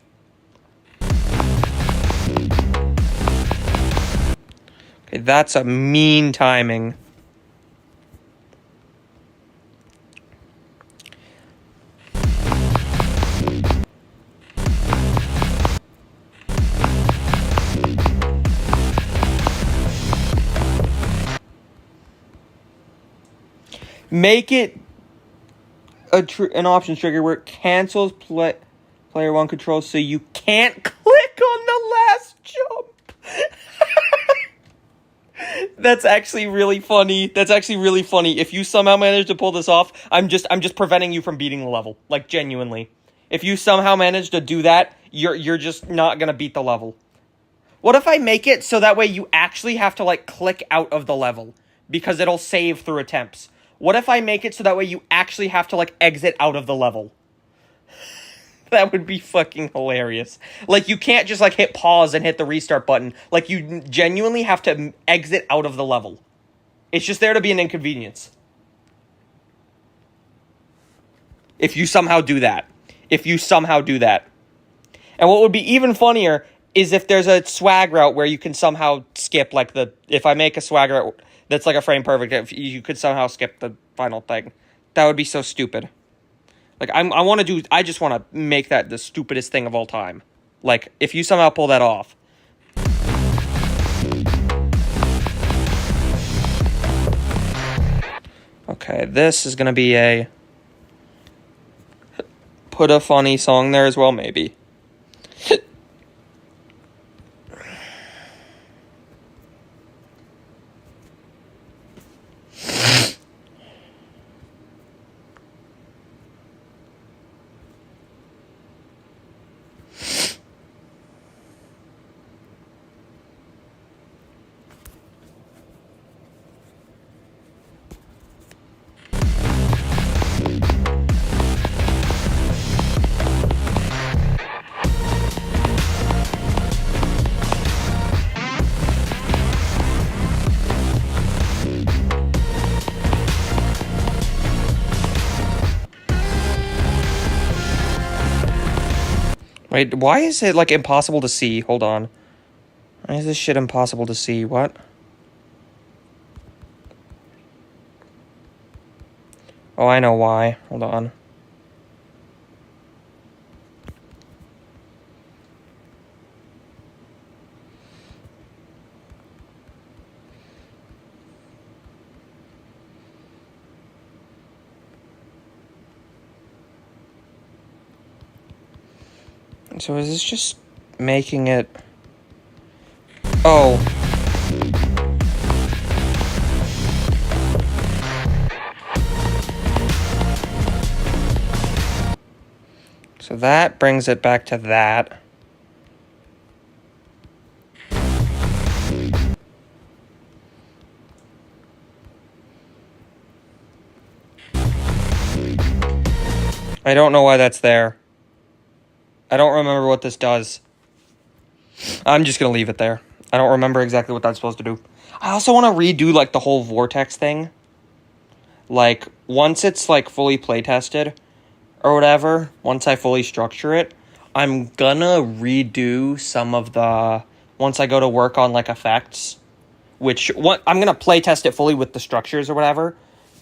that's a mean timing. Make it... an options trigger where it cancels player one controls, so you can't click on the last jump. That's actually really funny. If you somehow manage to pull this off, I'm just preventing you from beating the level. Like, genuinely. If you somehow manage to do that, you're just not gonna beat the level. What if I make it so that way you actually have to, like, click out of the level? Because it'll save through attempts. What if I make it so that way you actually have to, like, exit out of the level? That would be fucking hilarious. Like, you can't just, like, hit pause and hit the restart button. Like, you genuinely have to exit out of the level. It's just there to be an inconvenience. If you somehow do that. And what would be even funnier is if there's a swag route where you can somehow skip, like, if I make a swag route that's, like, a frame perfect, if you could somehow skip the final thing. That would be so stupid. Like, I just want to make that the stupidest thing of all time. Like, if you somehow pull that off. Okay, this is going to be a... Put a funny song there as well, maybe. Wait, why is it, like, impossible to see? Hold on. Why is this shit impossible to see? What? Oh, I know why. Hold on. So is this just making it... Oh. So that brings it back to that. I don't know why that's there. I don't remember what this does. I'm just gonna leave it there. I don't remember exactly what that's supposed to do. I also want to redo, like, the whole vortex thing. Like, once it's, like, fully playtested or whatever, once I fully structure it, I'm gonna redo some of the... Once I go to work on, like, effects, I'm gonna playtest it fully with the structures or whatever.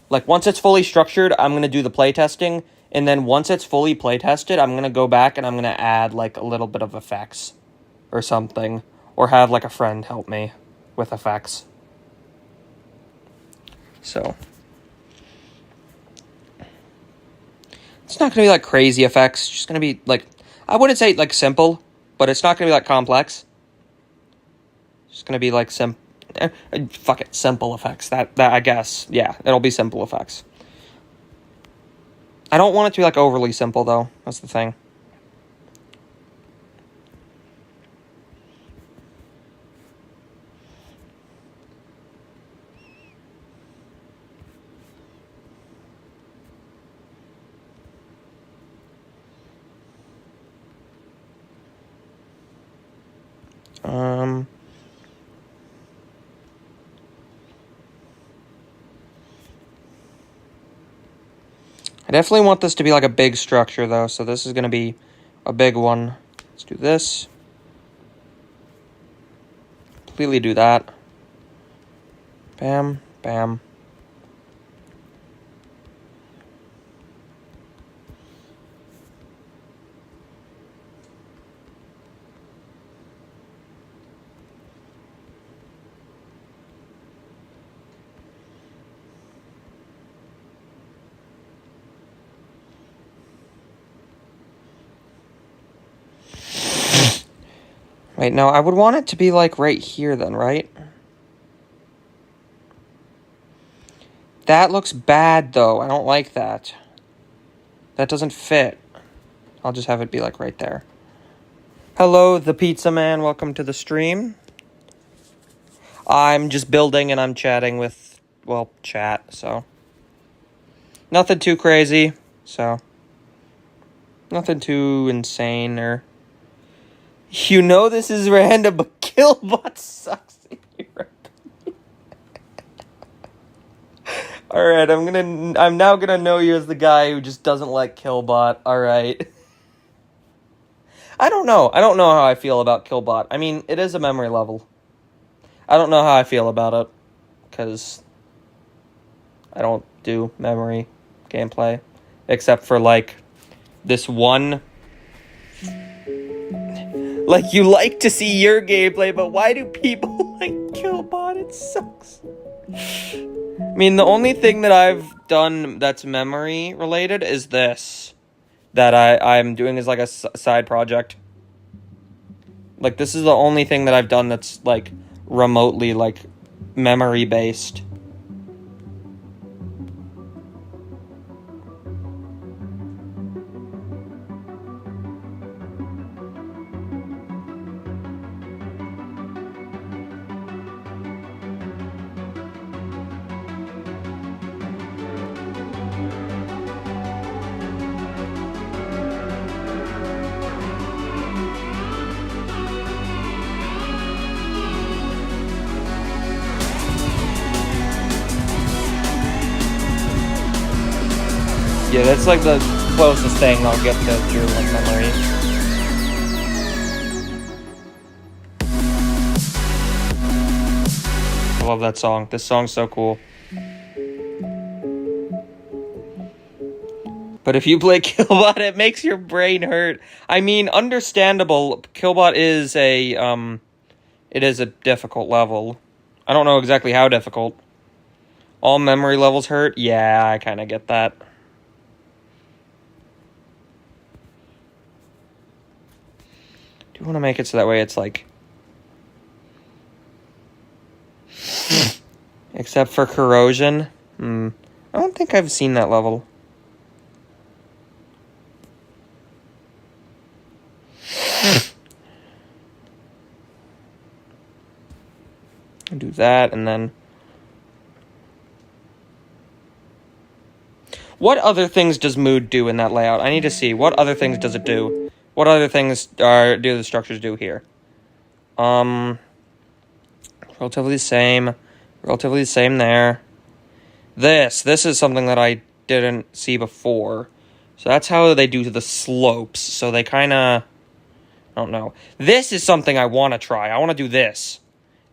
Like, once it's fully structured, I'm gonna do the playtesting. And then once it's fully playtested, I'm going to go back and I'm going to add, like, a little bit of effects or something. Or have, like, a friend help me with effects. So. It's not going to be, like, crazy effects. It's just going to be, like, I wouldn't say, like, simple, but it's not going to be, like, complex. It's just going to be, like, simple effects. That I guess. Yeah, it'll be simple effects. I don't want it to be, like, overly simple, though. That's the thing. I definitely want this to be, like, a big structure, though, so this is going to be a big one. Let's do this. Completely do that. Bam, bam. Wait, no, I would want it to be, like, right here then, right? That looks bad, though. I don't like that. That doesn't fit. I'll just have it be, like, right there. Hello, the pizza man. Welcome to the stream. I'm just building and I'm chatting with, well, chat, so. Nothing too crazy, so. Nothing too insane or... You know this is random, but Killbot sucks in Europe. Alright, I'm now gonna know you as the guy who just doesn't like Killbot, alright. I don't know how I feel about Killbot. I mean, it is a memory level. I don't know how I feel about it, because I don't do memory gameplay, except for, like, this one... Like, you like to see your gameplay, but why do people like Killbot? It sucks. I mean, the only thing that I've done that's memory related is this. That I'm doing as, like, a side project. Like, this is the only thing that I've done that's, like, remotely, like, memory-based. Yeah, that's like the closest thing I'll get to through like memory. I love that song. This song's so cool. But if you play Killbot, it makes your brain hurt. I mean, understandable. Killbot is it is a difficult level. I don't know exactly how difficult. All memory levels hurt? Yeah, I kind of get that. Do you want to make it so that way it's like... Except for corrosion? I don't think I've seen that level. Do that, and then... What other things does mood do in that layout? I need to see. What other things does it do? What other things do the structures do here? Relatively the same. Relatively the same there. This is something that I didn't see before. So that's how they do the slopes. So they kind of... I don't know. This is something I want to try. I want to do this.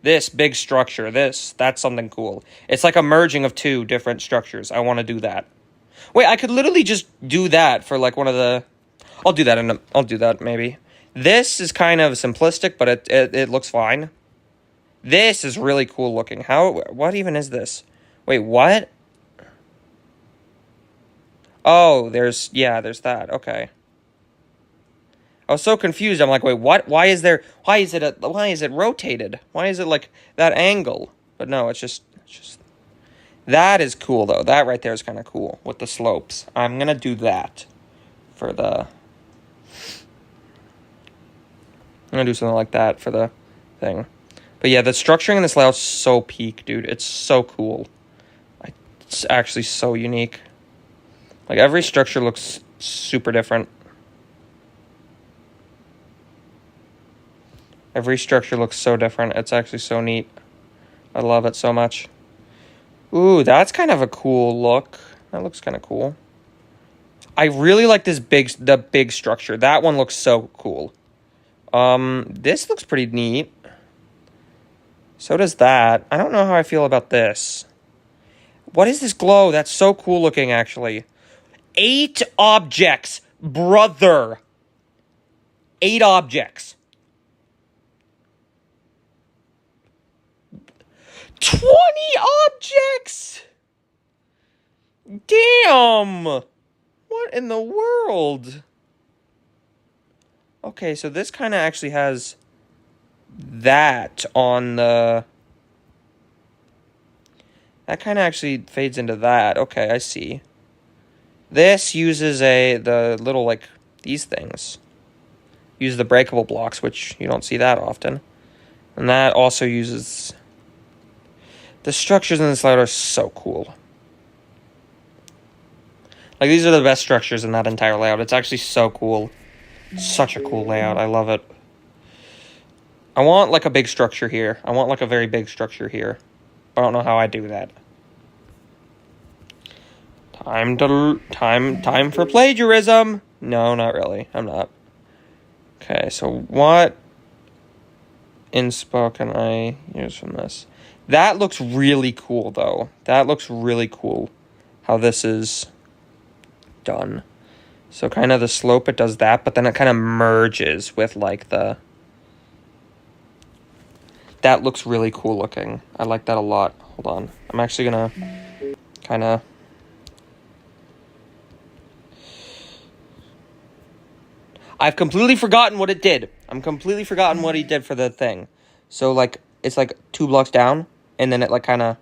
This big structure. That's something cool. It's like a merging of two different structures. I want to do that. Wait, I could literally just do that for like one of the... I'll do that maybe. This is kind of simplistic, but it looks fine. This is really cool looking. What even is this? Wait, what? Oh, there's that. Okay. I was so confused. I'm like, wait, what? Why is it rotated? Why is it like that angle? But no, it's just that is cool though. That right there is kind of cool with the slopes. I'm going to do that for the... I'm going to do something like that for the thing. But yeah, the structuring in this layout is so peak, dude. It's so cool. It's actually so unique. Like, every structure looks super different. Every structure looks so different. It's actually so neat. I love it so much. Ooh, that's kind of a cool look. That looks kind of cool. I really like the big structure. That one looks so cool. This looks pretty neat. So does that. I don't know how I feel about this. What is this glow? That's so cool looking, actually. 8 objects, brother. 8 objects. 20 objects! Damn! What in the world? Okay, so this kind of actually has that on the... That kind of actually fades into that. Okay, I see. This uses the little, like, these things. Use the breakable blocks, which you don't see that often. And that also uses... The structures in this layout are so cool. Like, these are the best structures in that entire layout. It's actually so cool. Such a cool layout. I love it. I want, like, a big structure here. I want, like, a very big structure here. I don't know how I do that. Time for plagiarism. No, not really. I'm not. Okay, so what inspo can I use from this? That looks really cool, though. That looks really cool, how this is done. So kind of the slope, it does that, but then it kind of merges with, like, the... That looks really cool looking. I like that a lot. Hold on. I'm actually gonna kind of... I've completely forgotten what it did. I'm completely forgotten what he did for the thing. So, like, it's, like, 2 blocks down, and then it, like, kind of...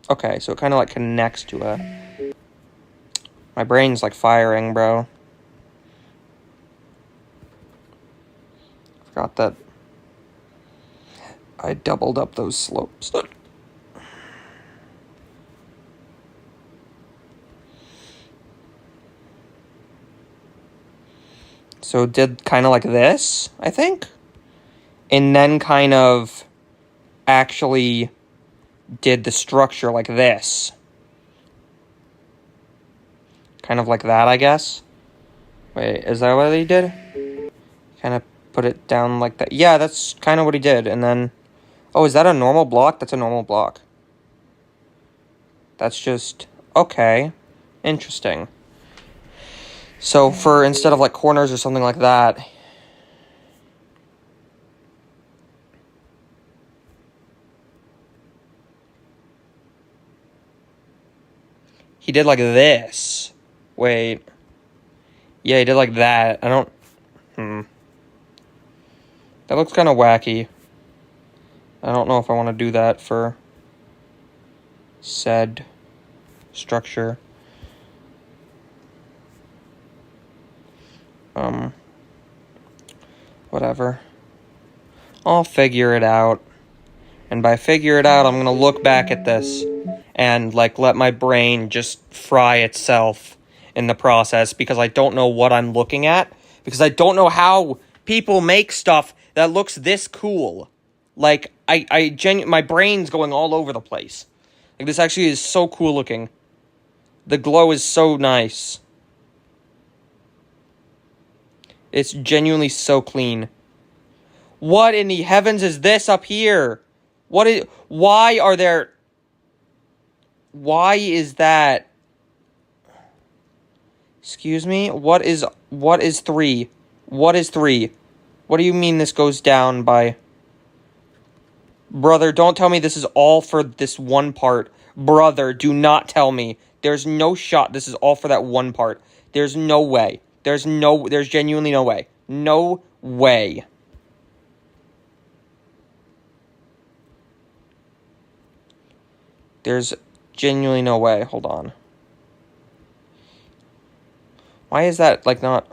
Okay, so it kind of, like, connects to a... My brain's, like, firing, bro. Forgot that I doubled up those slopes. So it did kind of like this, I think. And then kind of actually did the structure like this. Kind of like that, I guess. Wait, is that what he did? Kind of put it down like that. Yeah, that's kind of what he did. And then... Oh, is that a normal block? That's a normal block. That's just... Okay. Interesting. So for instead of like corners or something like that... He did like this. Wait. Yeah, he did like that. I don't... That looks kind of wacky. I don't know if I want to do that for said structure. Whatever. I'll figure it out. And by figure it out, I'm going to look back at this and, like, let my brain just fry itself in the process because I don't know what I'm looking at. Because I don't know how people make stuff that looks this cool. Like, my brain's going all over the place. Like, this actually is so cool looking. The glow is so nice. It's genuinely so clean. What in the heavens is this up here? Why is that? Excuse me? What is 3? What is 3? What do you mean this goes down by... Brother, don't tell me this is all for this one part. Brother, do not tell me. There's no shot this is all for that one part. There's no way. There's genuinely no way. No way. There's genuinely no way. Hold on. Why is that, like, not...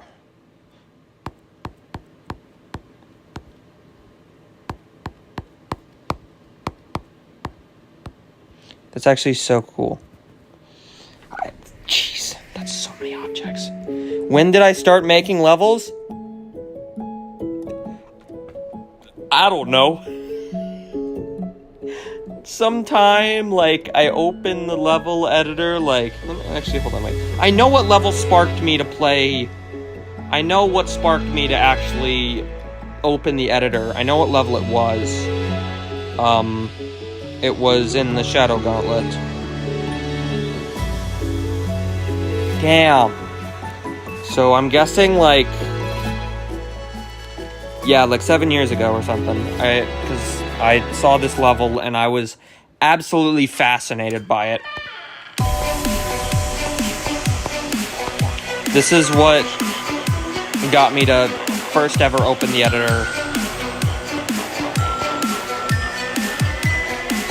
That's actually so cool. Jeez, that's so many objects. When did I start making levels? I don't know. Sometime, like, I open the level editor, like... Actually, hold on, wait. I know what level sparked me to play... I know what sparked me to actually open the editor. I know what level it was. It was in the Shadow Gauntlet. Damn. So I'm guessing, like... Yeah, like 7 years ago or something. Because I saw this level and I was absolutely fascinated by it. This is what got me to first ever open the editor.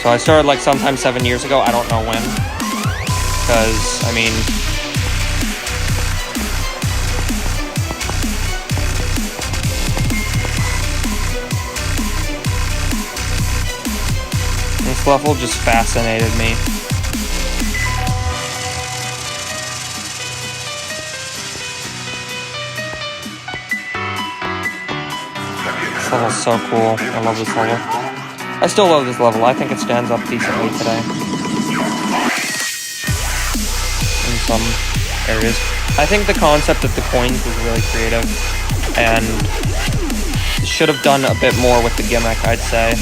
So I started like sometime 7 years ago. I don't know when. Because, I mean... this level just fascinated me. This level's so cool. I love this level. I still love this level. I think it stands up decently today. In some areas. I think the concept of the coins was really creative. And should have done a bit more with the gimmick, I'd say.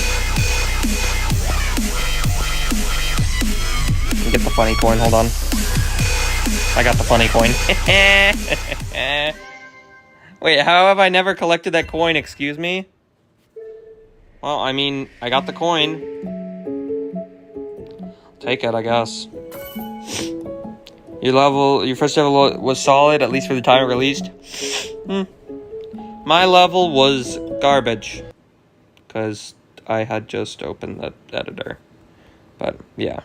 Get the funny coin, hold on. I got the funny coin. Wait, how have I never collected that coin, excuse me? Well, I mean, I got the coin. Take it, I guess. Your first level was solid, at least for the time it released. My level was garbage. Because I had just opened the editor. But, yeah.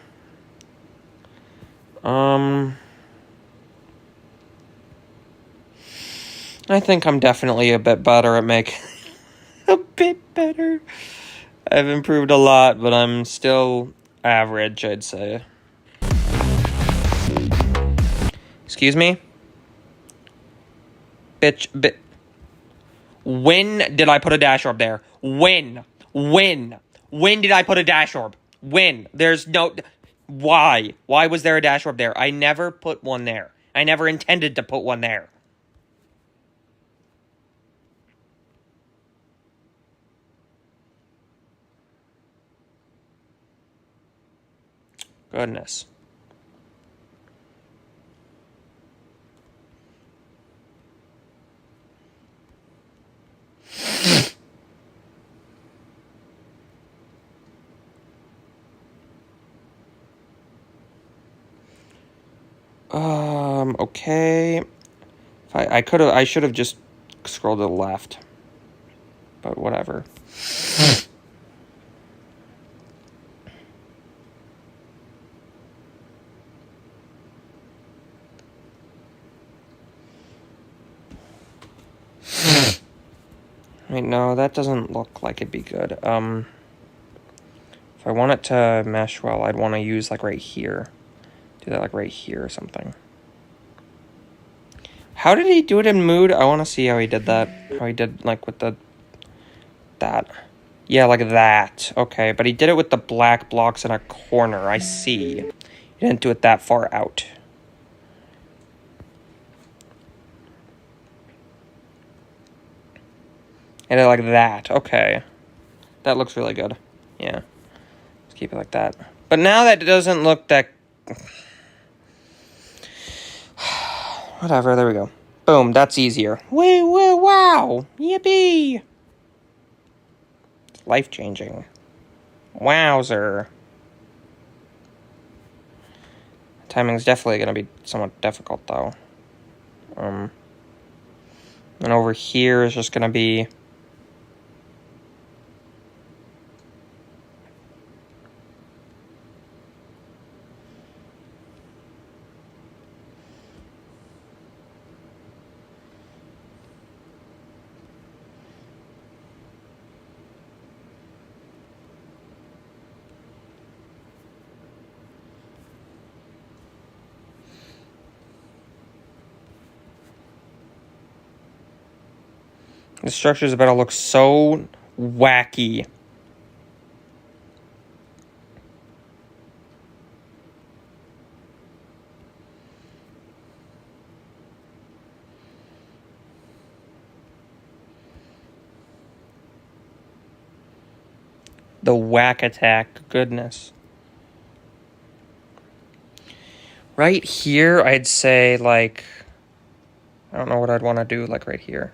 I think I'm definitely a bit better at making... a bit better. I've improved a lot, but I'm still average, I'd say. Excuse me? Bitch. When did I put a dash orb there? When? When did I put a dash orb? When? There's no... Why? Why was there a dash orb there? I never put one there. I never intended to put one there. Goodness. Okay. I should have just scrolled to the left. But whatever. Wait, no, that doesn't look like it'd be good. If I want it to mesh well, I'd want to use, like, right here. Do that, like, right here or something. How did he do it in mood? I want to see how he did that. How he did, like, with that. Yeah, like that. Okay, but he did it with the black blocks in a corner. I see. He didn't do it that far out. And like that. Okay. That looks really good. Yeah. Let's keep it like that. But now that doesn't look that... Whatever, there we go. Boom, that's easier. Woo, woo, wow! Yippee! It's life-changing. Wowzer. Timing's definitely going to be somewhat difficult, though. And over here is just going to be... The structure's about to look so wacky. The whack attack, goodness. Right here, I'd say, like... I don't know what I'd want to do, like, right here.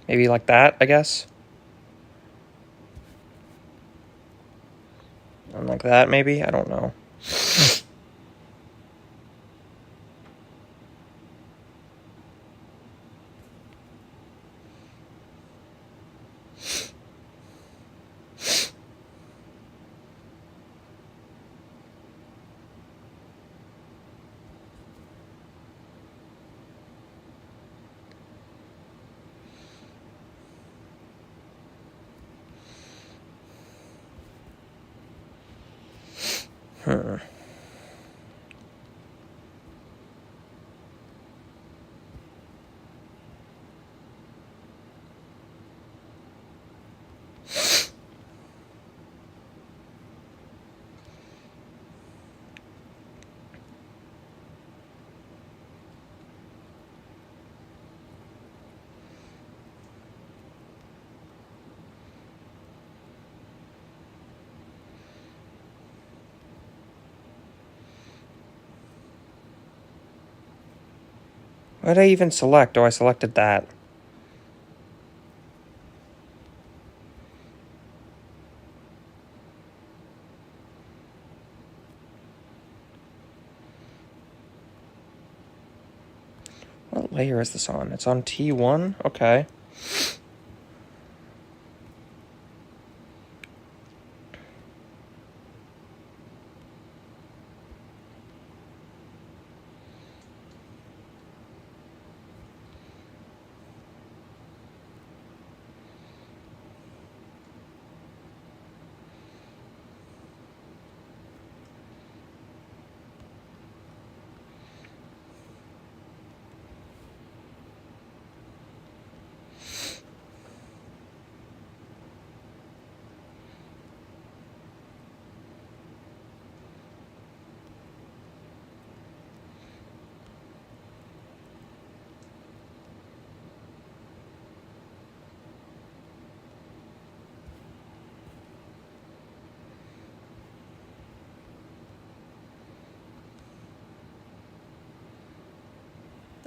Maybe like that, I guess. And like that, maybe? I don't know. Hmm. What did I even select? Oh, I selected that. What layer is this on? It's on T1? Okay.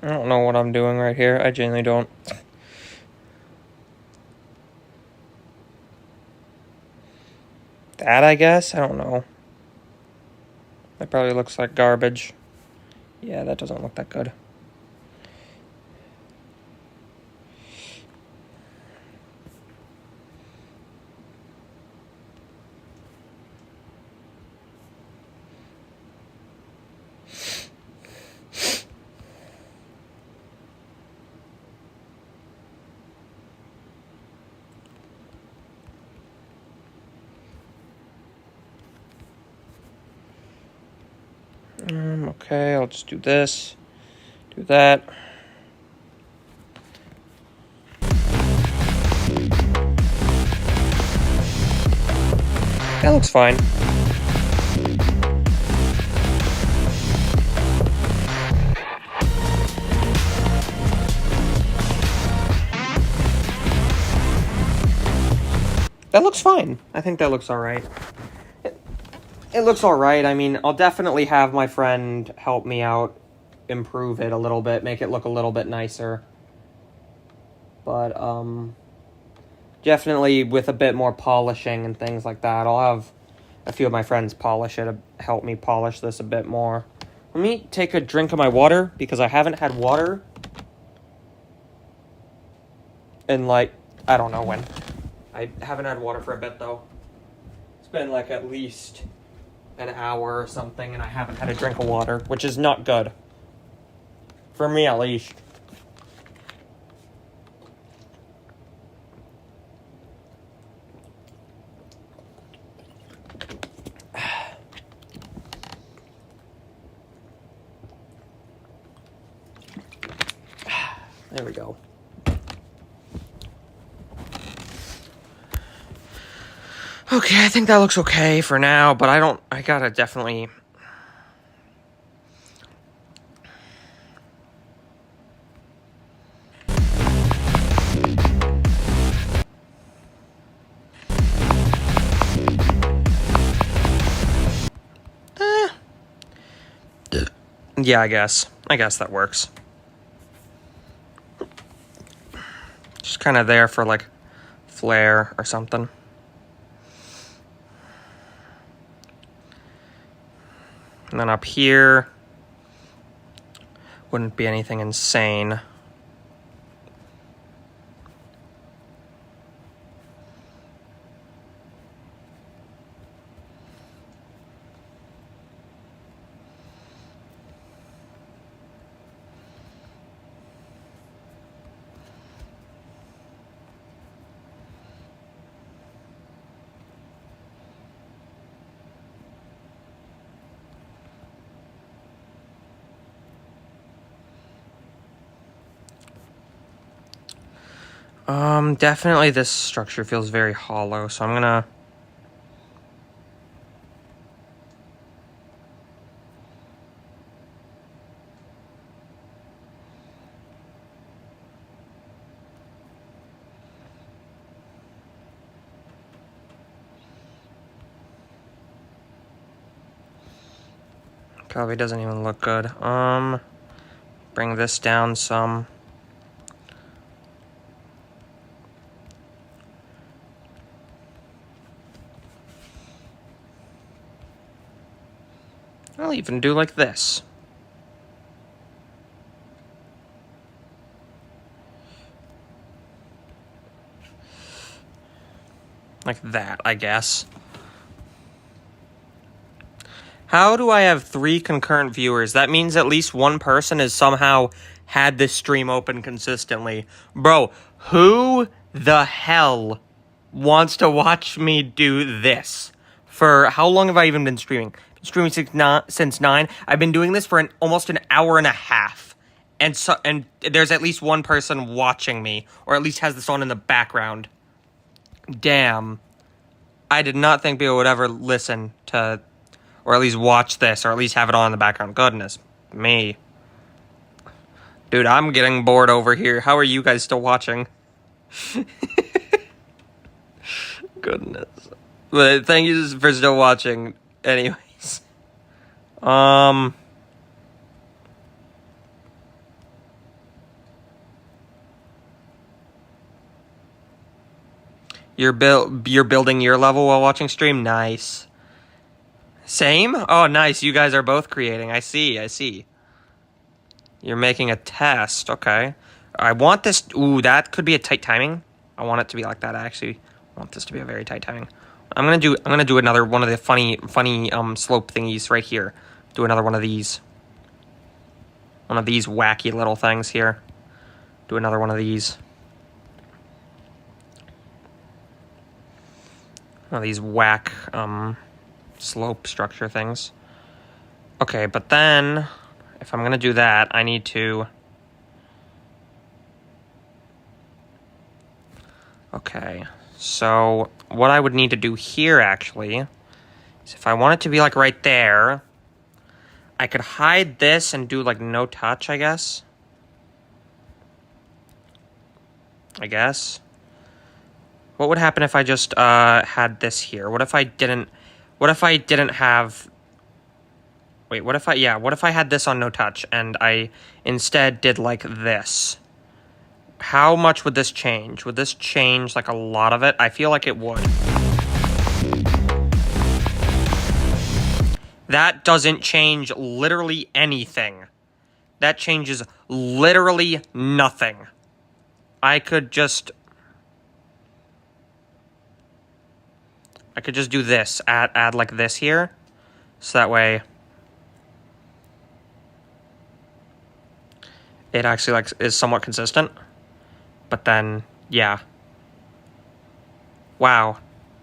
I don't know what I'm doing right here. I genuinely don't. That, I guess? I don't know. That probably looks like garbage. Yeah, that doesn't look that good. Okay, I'll just do this. Do that. That looks fine. That looks fine. I think that looks alright. It looks alright. I mean, I'll definitely have my friend help me out, improve it a little bit, make it look a little bit nicer. But, definitely with a bit more polishing and things like that. I'll have a few of my friends polish it, help me polish this a bit more. Let me take a drink of my water, because I haven't had water in, like, I don't know when. I haven't had water for a bit, though. It's been, like, at least an hour or something, and I haven't had a drink of water, which is not good. For me, at least. There we go. Okay, I think that looks okay for now, but I gotta definitely... Yeah, I guess that works. Just kind of there for, like, flair or something. And then up here, wouldn't be anything insane. Definitely this structure feels very hollow, so I'm gonna... Probably doesn't even look good. Bring this down some. I'll even do like this. Like that, I guess. How do I have 3 concurrent viewers? That means at least one person has somehow had this stream open consistently. Bro, who the hell wants to watch me do this? For how long have I even been streaming? Been streaming since 9. I've been doing this for almost an hour and a half. And there's at least one person watching me, or at least has this on in the background. Damn. I did not think people would ever listen to... or at least watch this, or at least have it on in the background. Goodness me. Dude, I'm getting bored over here. How are you guys still watching? Goodness. But thank you for still watching. Anyways. You're building your level while watching stream? Nice. Same? Oh, nice. You guys are both creating. I see. You're making a test. Okay. I want this... Ooh, that could be a tight timing. I want it to be like that, actually. I want this to be a very tight timing. I'm gonna do another one of the funny slope thingies right here. Do another one of these. One of these wacky little things here. Do another one of these. One of these whack, slope structure things. Okay, but then, if I'm gonna do that, I need to... Okay, so what I would need to do here, actually, is if I want it to be, like, right there, I could hide this and do, like, no touch, I guess. What would happen if I just, had this here? What if I didn't have... Wait, what if I had this on no touch, and I instead did, like, this? How much would this change? Would this change, like, a lot of it? I feel like it would. That doesn't change literally anything. That changes literally nothing. I could just do this, add like this here, so that way it actually like is somewhat consistent. But then, yeah. Wow.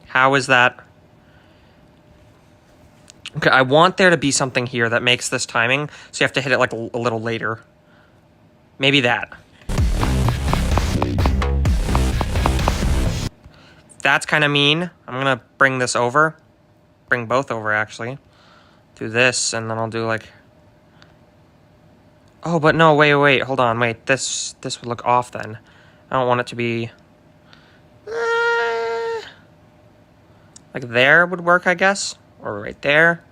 How is that? Okay, I want there to be something here that makes this timing, so you have to hit it like a little later. Maybe that. That's kind of mean. I'm gonna bring this over. Bring both over, actually. Do this, and then I'll do like... Oh, but no, wait, hold on, wait. This would look off then. I don't want it to be... like there would work, I guess. Or right there.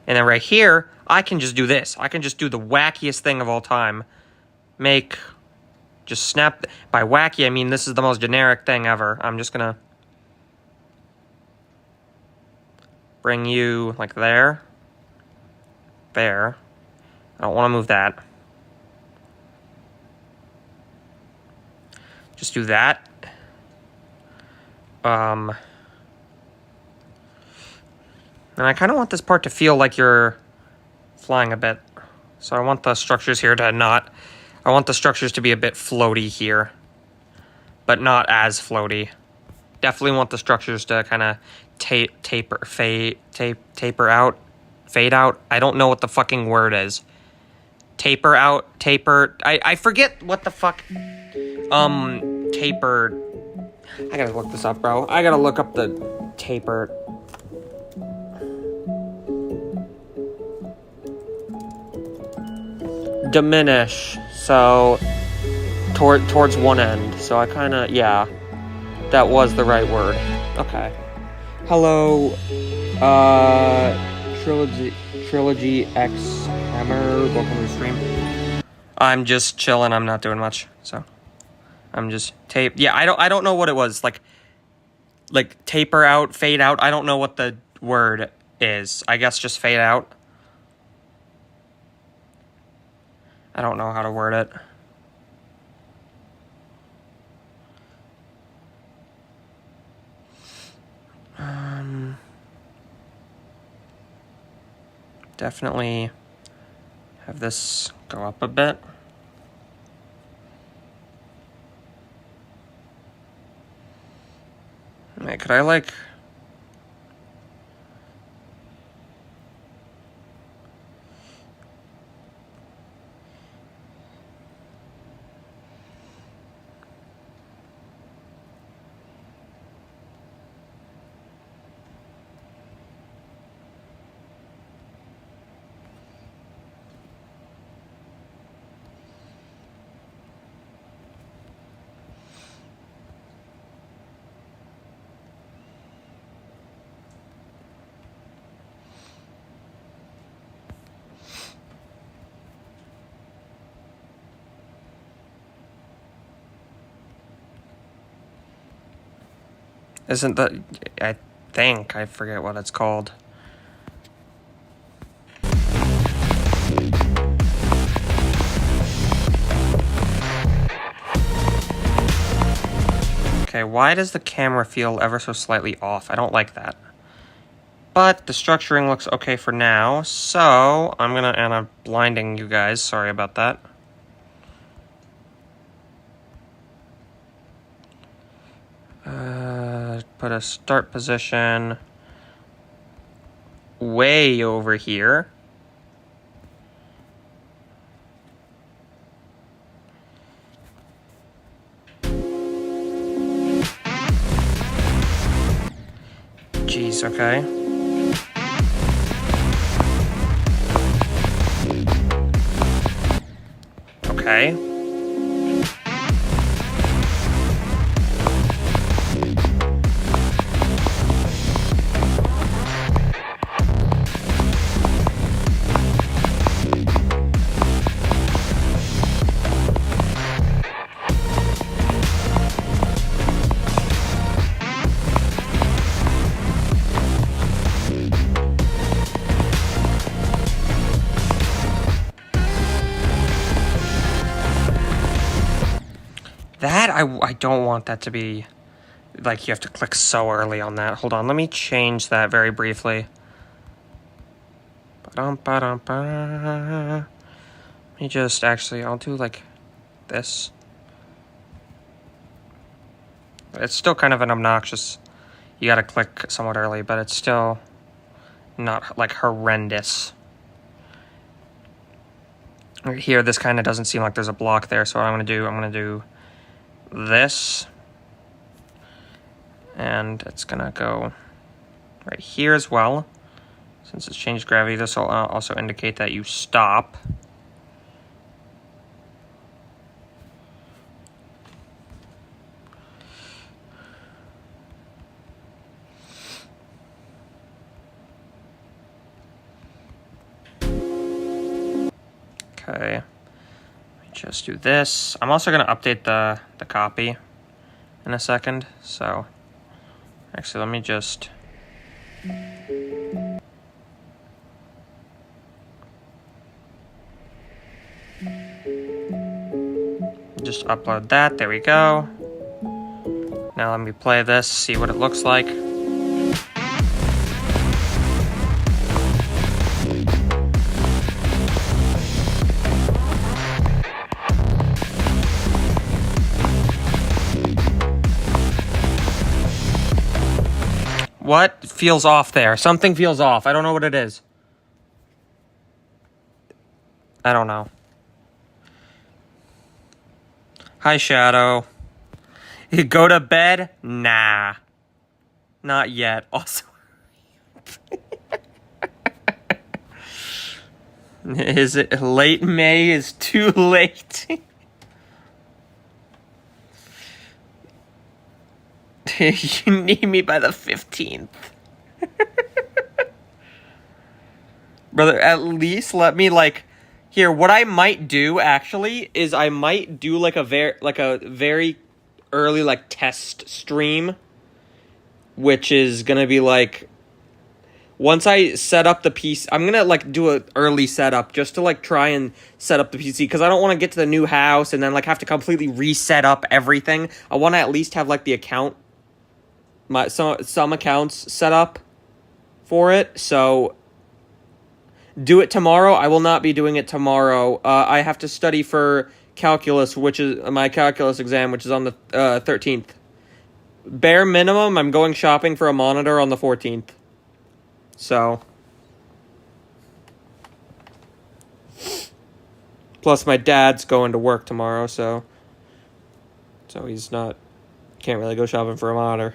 And then right here, I can just do this. I can just do the wackiest thing of all time. Just snap... By wacky, I mean this is the most generic thing ever. I'm just gonna... bring you, like, there. There. I don't want to move that. Just do that. And I kind of want this part to feel like you're flying a bit. So I want the structures here to not... I want the structures to be a bit floaty here. But not as floaty. Definitely want the structures to kind of taper out. Fade out. I don't know what the fucking word is. Taper out. Taper. I forget what the fuck... tapered. I gotta look this up, bro. I gotta look up the tapered. Diminish. So towards one end. So I kind of, yeah, that was the right word. Okay. Hello, Trilogy X Hammer. Welcome to the stream. I'm just chilling. I'm not doing much. So I'm just Yeah, I don't know what it was. Like taper out, fade out. I don't know what the word is. I guess just fade out. I don't know how to word it. Definitely have this go up a bit. Wait, could I like... Isn't that... I think. I forget what it's called. Okay, why does the camera feel ever so slightly off? I don't like that. But the structuring looks okay for now, so I'm blinding you guys. Sorry about that. Put a start position way over here. Jeez, okay. Okay. That, I don't want that to be, like, you have to click so early on that. Hold on, let me change that very briefly. Let me just, actually, I'll do, like, this. It's still kind of an obnoxious, you gotta click somewhat early, but it's still not, like, horrendous. Right here, this kind of doesn't seem like there's a block there, so what I'm gonna do this, and it's gonna go right here as well. Since it's changed gravity, this will also indicate that you stop. Okay, just do this. I'm also going to update the copy in a second. So, actually, let me just... Just upload that. There we go. Now let me play this, see what it looks like. What feels off there? Something feels off. I don't know what it is. I don't know. Hi, Shadow. You go to bed? Nah. Not yet. Also, is it late May is too late? You need me by the 15th. Brother, at least let me, like... Here, what I might do, actually, is I might do, like, a very early, like, test stream. Which is gonna be, like... Once I set up the PC... I'm gonna, like, do an early setup just to, like, try and set up the PC. Because I don't want to get to the new house and then, like, have to completely reset up everything. I want to at least have, like, the account... some accounts set up for it. So... Do it tomorrow. I will not be doing it tomorrow. I have to study for calculus, which is my calculus exam, which is on the 13th. Bare minimum, I'm going shopping for a monitor on the 14th. So. Plus, my dad's going to work tomorrow, so he's not... Can't really go shopping for a monitor.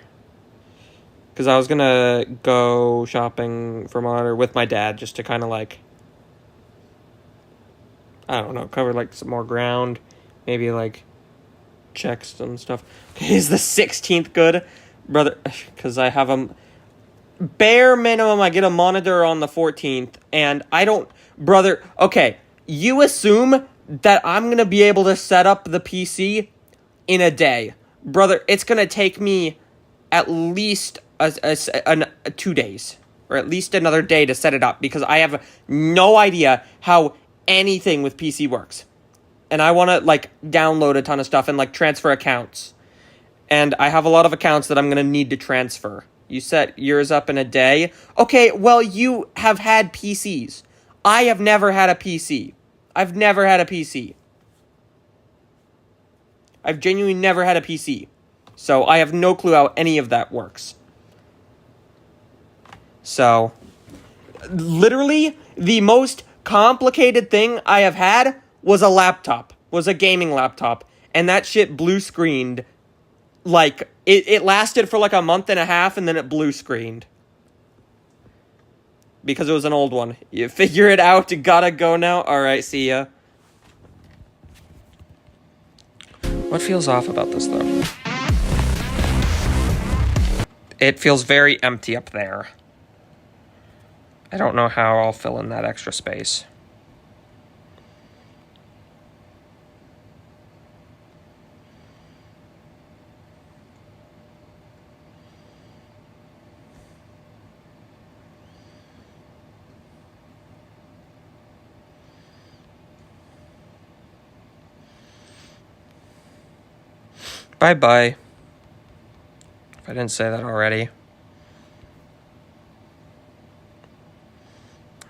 Because I was going to go shopping for a monitor with my dad, just to kind of, like... I don't know, cover, like, some more ground. Maybe, like, check some stuff. Okay, is the 16th good? Brother, because I have a... Bare minimum, I get a monitor on the 14th, and I don't... Brother, okay, you assume that I'm going to be able to set up the PC in a day. Brother, it's going to take me at least 2 days. Or at least another day to set it up, because I have no idea how anything with PC works. And I want to, like, download a ton of stuff and, like, transfer accounts. And I have a lot of accounts that I'm going to need to transfer. You set yours up in a day? Okay, well, you have had PCs. I have never had a PC. I've never had a PC. I've genuinely never had a PC. So I have no clue how any of that works. So, literally, the most complicated thing I have had was a laptop. Was a gaming laptop. And that shit blue screened. Like, it lasted for like a month and a half, and then it blue screened. Because it was an old one. You figure it out, you gotta go now. Alright, see ya. What feels off about this, though? It feels very empty up there. I don't know how I'll fill in that extra space. Bye-bye. If I didn't say that already.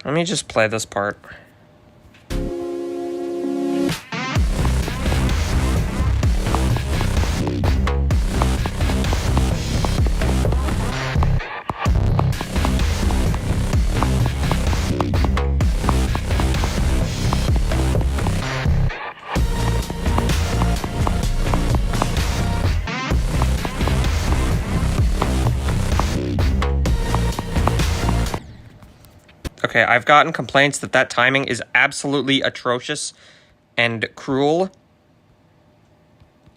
Let me just play this part. Okay, I've gotten complaints that timing is absolutely atrocious and cruel.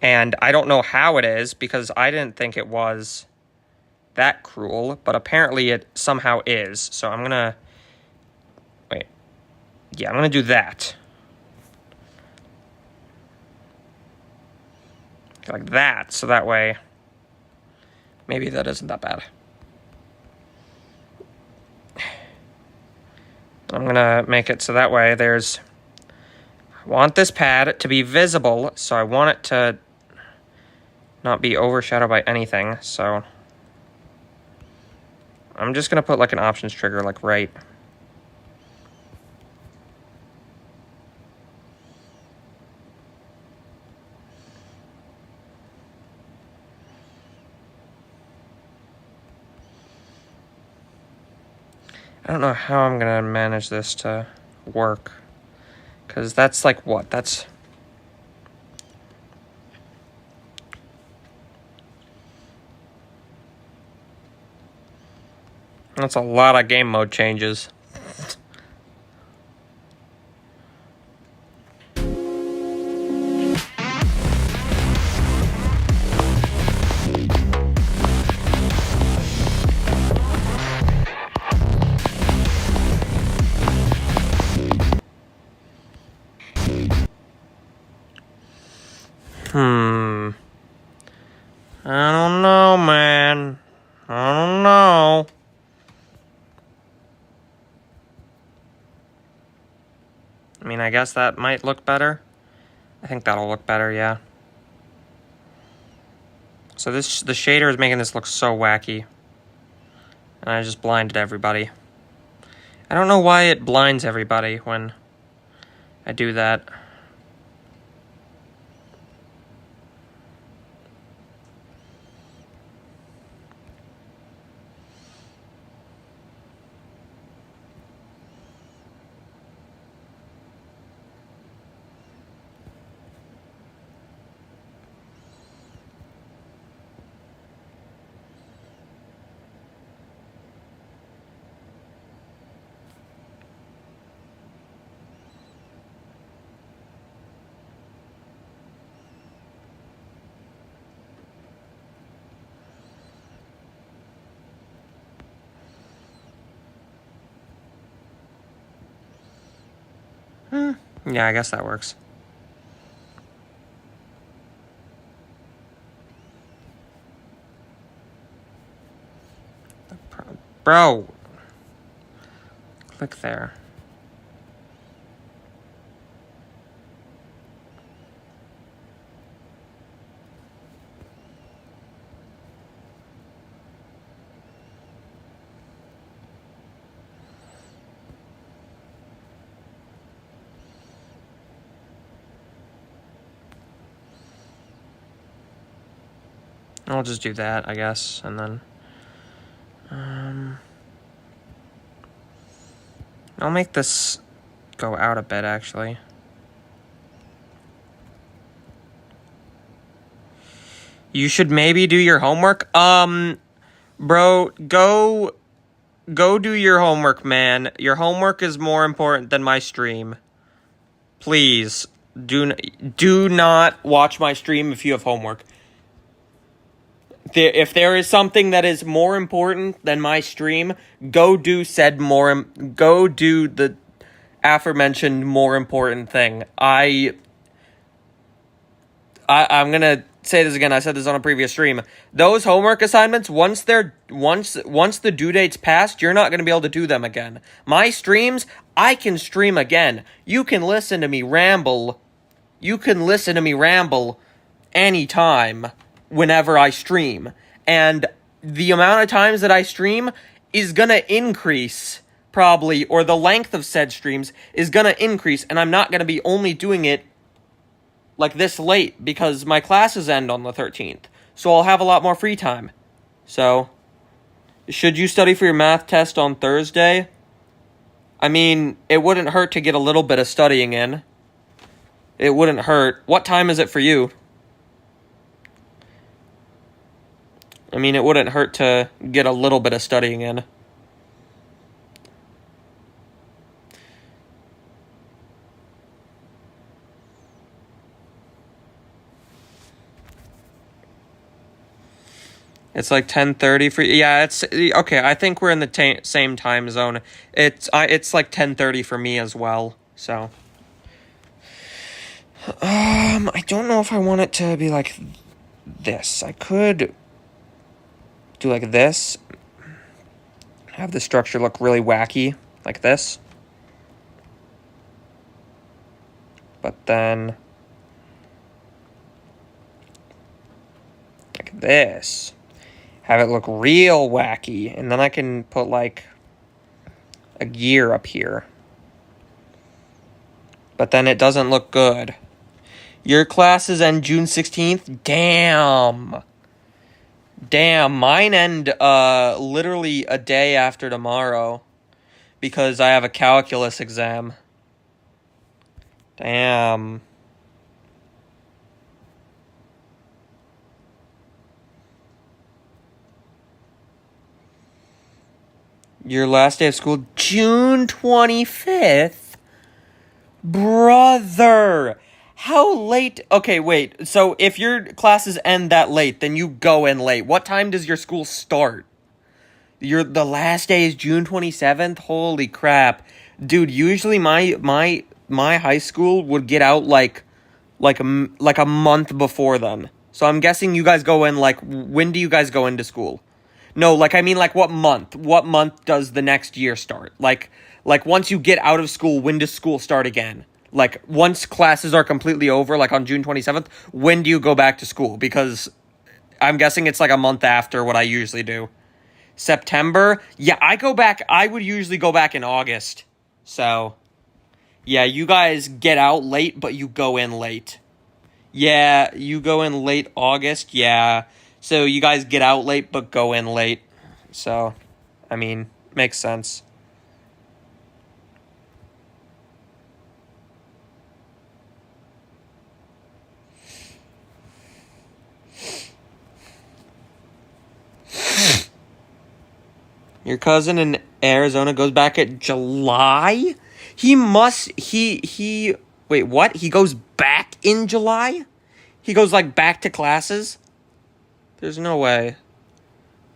And I don't know how it is, because I didn't think it was that cruel, but apparently it somehow is. So I'm gonna... Wait. Yeah, I'm gonna do that. Like that, so that way... Maybe that isn't that bad. I'm going to make it so that way there's... I want this pad to be visible, so I want it to not be overshadowed by anything, so... I'm just going to put, like, an options trigger, like, right... I don't know how I'm going to manage this to work. Because that's like what? That's... That's a lot of game mode changes. I don't know, man. I don't know. I mean, I guess that might look better. I think that'll look better, yeah. So the shader is making this look so wacky. And I just blinded everybody. I don't know why it blinds everybody when I do that. Yeah, I guess that works. Bro! Click there. I'll just do that, I guess, and then... I'll make this go out a bit, actually. You should maybe do your homework? Bro, go do your homework, man. Your homework is more important than my stream. Please, do not watch my stream if you have homework. If there is something that is more important than my stream, go do the aforementioned more important thing. I'm gonna say this again. I said this on a previous stream. Those homework assignments, once the due date's passed, you're not gonna be able to do them again. My streams, I can stream again. You can listen to me ramble. You can listen to me ramble anytime, whenever I stream. And the amount of times that I stream is gonna increase, probably, or the length of said streams is gonna increase, and I'm not gonna be only doing it like this late, because my classes end on the 13th. So I'll have a lot more free time. So, should you study for your math test on Thursday? I mean, it wouldn't hurt to get a little bit of studying in. It wouldn't hurt. What time is it for you? I mean, it wouldn't hurt to get a little bit of studying in. It's like 10:30 for... Yeah, it's... Okay, I think we're in the same time zone. It's like 10:30 for me as well, so... I don't know if I want it to be like this. I could do like this. Have the structure look really wacky, like this. But then... like this. Have it look real wacky, and then I can put, like, a gear up here. But then it doesn't look good. Your classes end June 16th? Damn. Damn, mine end, literally a day after tomorrow. Because I have a calculus exam. Damn. Your last day of school, June 25th? Brother! How late? Okay, wait. So if your classes end that late, then you go in late. What time does your school start? The last day is June 27th? Holy crap. Dude, usually my high school would get out like a month before then. So I'm guessing you guys go in like when do you guys go into school? No, like I mean like what month? What month does the next year start? Like once you get out of school, when does school start again? Like once classes are completely over like on June 27th, when do you go back to school? Because I'm guessing it's like a month after what I usually do. September? Yeah, I would usually go back in August. So, yeah, you guys get out late, but you go in late. Yeah, you go in late August, yeah. So you guys get out late, but go in late. So, I mean, makes sense. Your cousin in Arizona goes back at July? Wait, what? He goes back in July? He goes, like, back to classes? There's no way.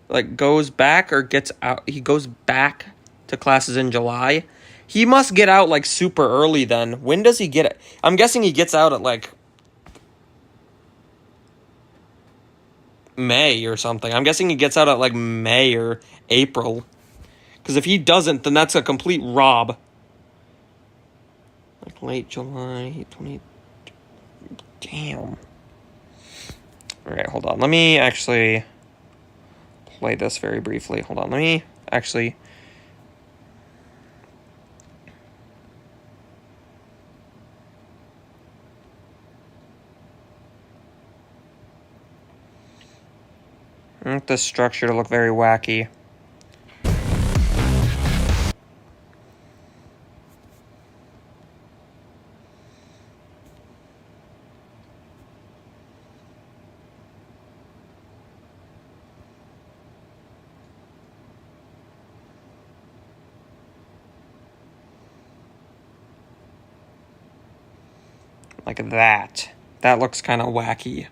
Like, goes back or gets out? He goes back to classes in July? He must get out, like, super early then. When does he get it? I'm guessing he gets out at, like, May or something. I'm guessing he gets out at, like, May or April. Because if he doesn't, then that's a complete rob. Like, late July, 20... Damn. Alright, hold on. Let me actually play this very briefly. Hold on. Let me actually... I want this structure to look very wacky. Like that. That looks kind of wacky.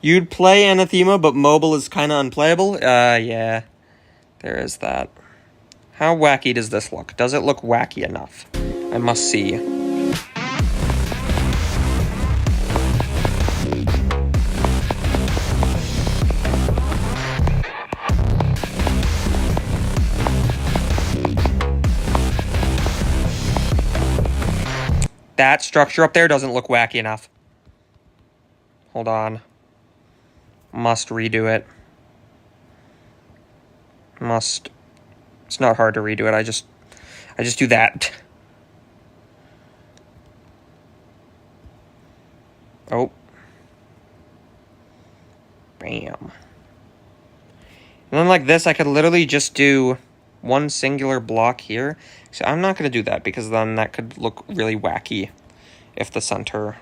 You'd play Anathema, but mobile is kind of unplayable? Yeah. There is that. How wacky does this look? Does it look wacky enough? I must see. That structure up there doesn't look wacky enough. Hold on. Must redo it. Must. It's not hard to redo it. I just do that. Oh. Bam. And then like this, I could literally just do one singular block here. So I'm not going to do that because then that could look really wacky if the center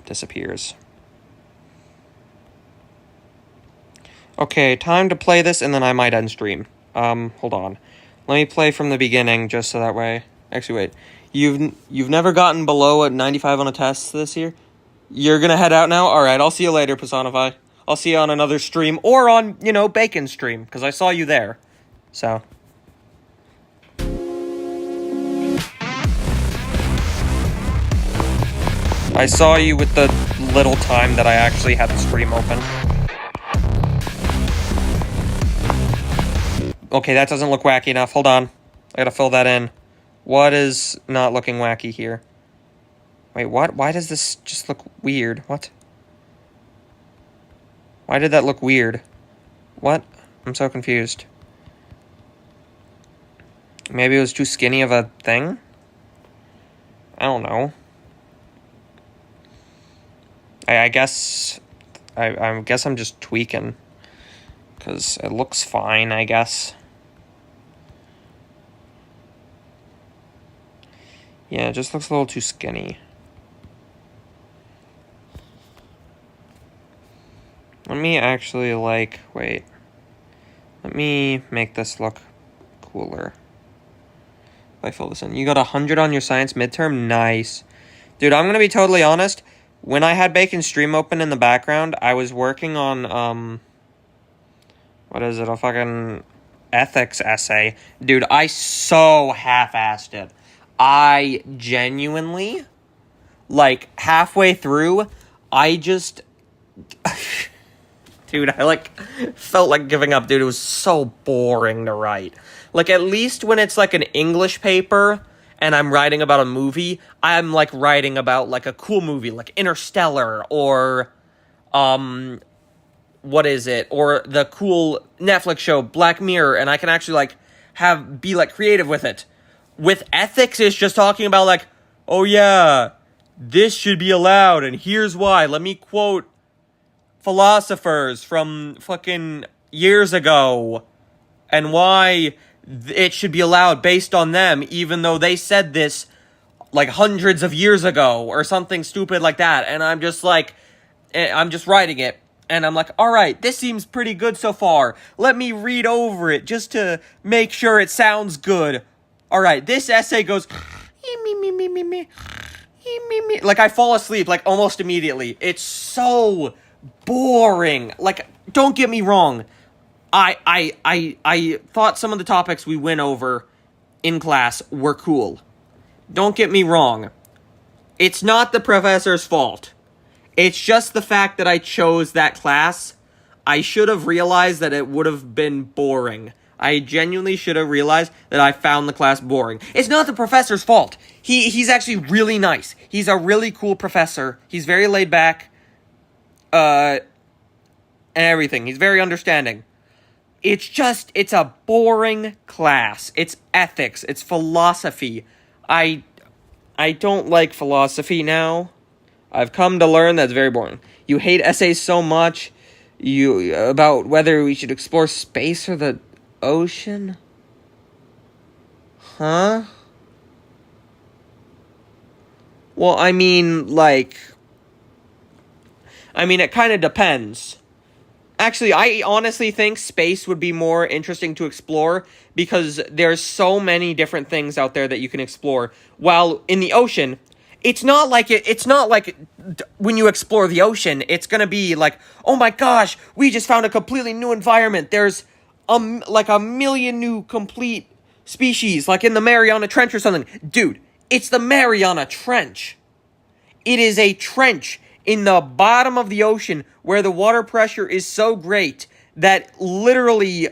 disappears. Okay, time to play this and then I might end stream. Hold on. Let me play from the beginning just so that way. Actually, wait. You've never gotten below a 95 on a test this year? You're going to head out now? All right, I'll see you later, Personify. I'll see you on another stream or on, Bacon's stream because I saw you there. So... I saw you with the little time that I actually had the stream open. Okay, that doesn't look wacky enough. Hold on. I gotta fill that in. What is not looking wacky here? Wait, what? Why does this just look weird? What? Why did that look weird? What? I'm so confused. Maybe it was too skinny of a thing? I don't know. I guess I guess I'm just tweaking because it looks fine, I guess. Yeah, it just looks a little too skinny. Let me actually wait. Let me make this look cooler. If I fill this in. You got 100 on your science midterm? Nice. Dude, I'm gonna be totally honest. When I had Bacon's stream open in the background, I was working on, what is it, a fucking ethics essay. Dude, I so half-assed it. I genuinely, like, halfway through, I just... Dude, I, like, felt like giving up, dude. It was so boring to write. Like, at least when it's, like, an English paper and I'm writing about a movie, I'm, like, writing about, like, a cool movie, like Interstellar or, what is it? Or the cool Netflix show, Black Mirror, and I can actually, like, be, like, creative with it. With ethics, it's just talking about, like, oh, yeah, this should be allowed, and here's why. Let me quote philosophers from fucking years ago and why it should be allowed based on them, even though they said this like hundreds of years ago or something stupid like that. And I'm just like, I'm just writing it and I'm like, all right, this seems pretty good so far. Let me read over it just to make sure it sounds good. All right, this essay goes like I fall asleep like almost immediately. It's so boring. Like, don't get me wrong. I thought some of the topics we went over in class were cool. Don't get me wrong. It's not the professor's fault. It's just the fact that I chose that class. I should have realized that it would have been boring. I genuinely should have realized that I found the class boring. It's not the professor's fault. He's actually really nice. He's a really cool professor. He's very laid back. And everything. He's very understanding. It's a boring class. It's ethics. It's philosophy. I don't like philosophy now. I've come to learn that's very boring. You hate essays so much. About whether we should explore space or the ocean? Huh? Well, I mean, it kind of depends. Actually, I honestly think space would be more interesting to explore because there's so many different things out there that you can explore. While in the ocean, it's not like when you explore the ocean, it's going to be like, oh my gosh, we just found a completely new environment. There's like a million new complete species, like in the Mariana Trench or something. Dude, it's the Mariana Trench. It is a trench in the bottom of the ocean where the water pressure is so great that literally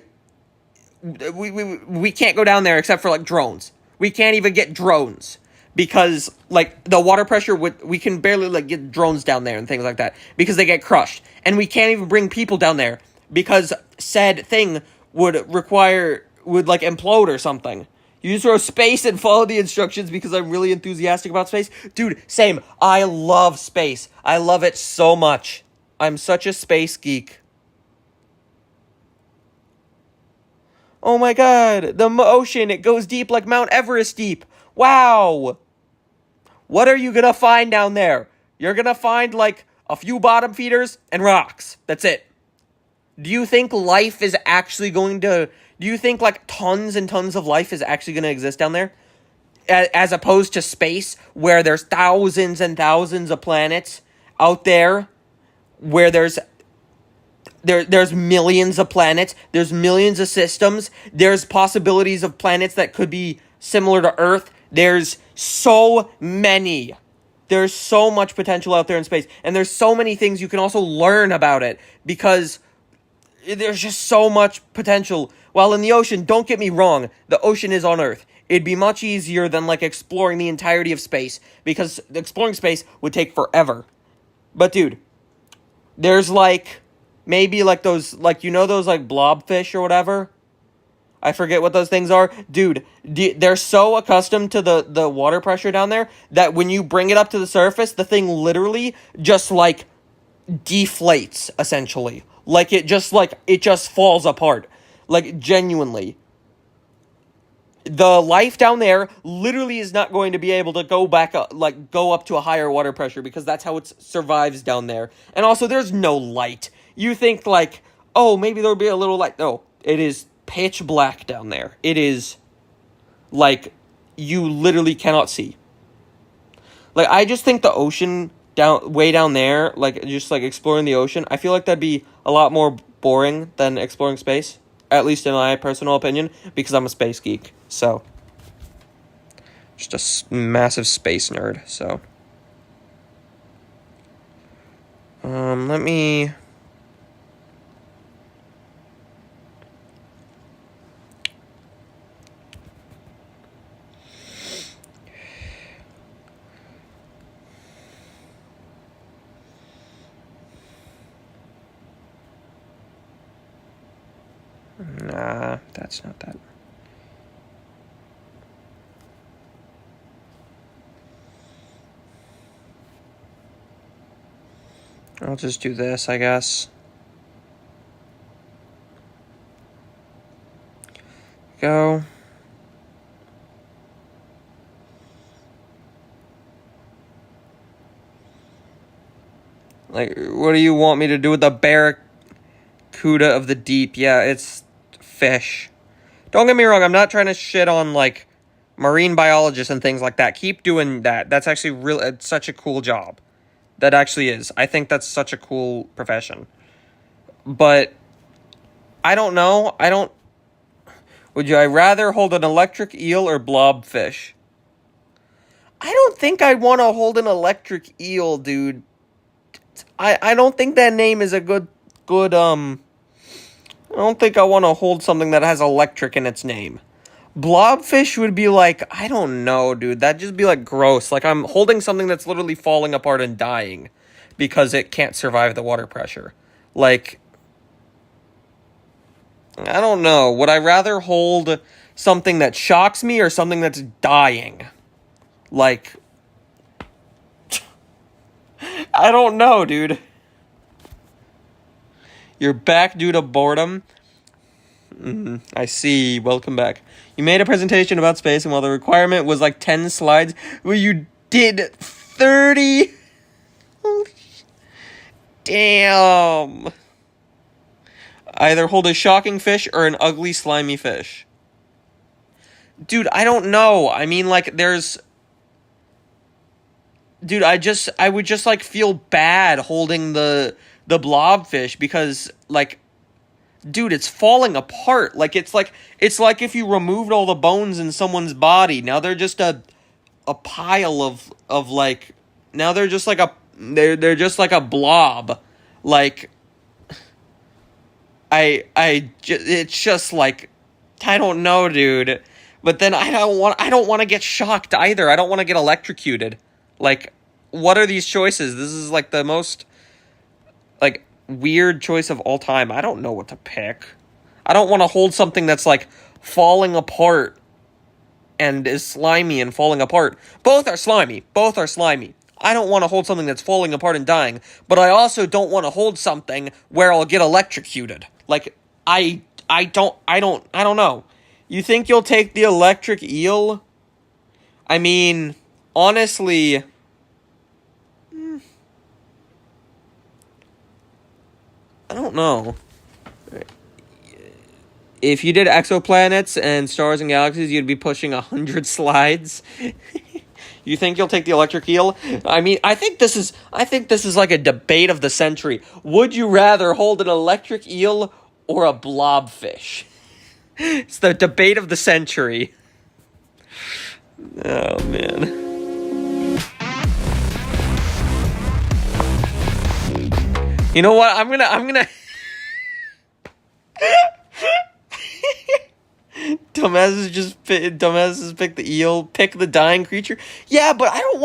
we can't go down there except for like drones. We can't even get drones because like the water pressure we can barely like get drones down there and things like that because they get crushed. And we can't even bring people down there because said thing would like implode or something. You just throw space and follow the instructions because I'm really enthusiastic about space. Dude, same. I love space. I love it so much. I'm such a space geek. Oh my god, the ocean, it goes deep like Mount Everest deep. Wow. What are you gonna find down there? You're gonna find like a few bottom feeders and rocks. That's it. Do you think life is actually do you think like tons and tons of life is actually going to exist down there? As opposed to space where there's thousands and thousands of planets out there where there's millions of planets, there's millions of systems, there's possibilities of planets that could be similar to Earth. There's so many. There's so much potential out there in space. And there's so many things you can also learn about it because there's just so much potential. While in the ocean, don't get me wrong, the ocean is on Earth. It'd be much easier than, like, exploring the entirety of space, because exploring space would take forever. But, dude, there's, like, maybe, like, those, like, you know those, like, blobfish or whatever? I forget what those things are. Dude, they're so accustomed to the water pressure down there that when you bring it up to the surface, the thing literally just, like, deflates, essentially. Like, it just falls apart. Like, genuinely. The life down there literally is not going to be able to go back up, like, go up to a higher water pressure because that's how it survives down there. And also, there's no light. You think, like, oh, maybe there'll be a little light. No, It is pitch black down there. It is, like, you literally cannot see. Like, I just think the ocean way down there, like, just, like, exploring the ocean, I feel like that'd be a lot more boring than exploring space. At least in my personal opinion, because I'm a space geek, so. Just a massive space nerd, so. Let me... Nah, that's not that. I'll just do this, I guess. Go. Like, what do you want me to do with the barracuda of the deep? Yeah, it's fish. Don't get me wrong, I'm not trying to shit on, like, marine biologists and things like that. Keep doing that. That's actually it's such a cool job. That actually is. I think that's such a cool profession. But, I don't know. Would I rather hold an electric eel or blobfish? I don't think I'd want to hold an electric eel, dude. I don't think that name is a good, I don't think I want to hold something that has electric in its name. Blobfish would be like, I don't know, dude. That'd just be like gross. Like I'm holding something that's literally falling apart and dying because it can't survive the water pressure. Like, I don't know. Would I rather hold something that shocks me or something that's dying? Like, I don't know, dude. You're back due to boredom? I see. Welcome back. You made a presentation about space, and while the requirement was like 10 slides, well, you did 30. Holy damn. Either hold a shocking fish or an ugly, slimy fish. Dude, I don't know. I mean, like, there's... Dude, I would just, like, feel bad holding the blobfish because, like... Dude, it's falling apart. Like, it's like if you removed all the bones in someone's body. Now they're just a pile of like... Now they're just like they're just like a blob. Like... It's just like... I don't know, dude. But then I don't want to get shocked either. I don't want to get electrocuted. Like, what are these choices? This is like the most, like, weird choice of all time. I don't know what to pick. I don't want to hold something that's like falling apart and is slimy and falling apart. Both are slimy. Both are slimy. I don't want to hold something that's falling apart and dying, but I also don't want to hold something where I'll get electrocuted. Like, I don't know. You think you'll take the electric eel? I mean, honestly, I don't know. If you did exoplanets and stars and galaxies, you'd be pushing 100 slides. You think you'll take the electric eel? I mean, I think this is like a debate of the century. Would you rather hold an electric eel or a blobfish? It's the debate of the century. Oh, man. You know what? I'm gonna... Dumbasses pick the eel, pick the dying creature. Yeah, but I don't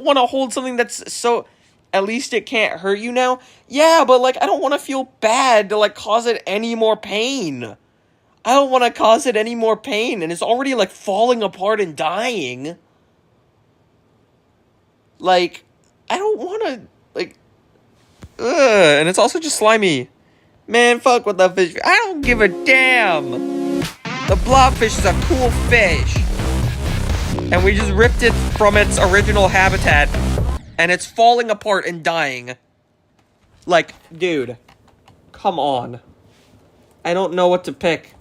want to hold something that's so... At least it can't hurt you now. Yeah, but, like, I don't want to feel bad to, like, cause it any more pain. I don't want to cause it any more pain, and it's already, like, falling apart and dying. Like, I don't want to, like... Ugh, and it's also just slimy. Man, fuck with that fish. I don't give a damn. The blobfish is a cool fish. And we just ripped it from its original habitat. And it's falling apart and dying. Like, dude. Come on. I don't know what to pick.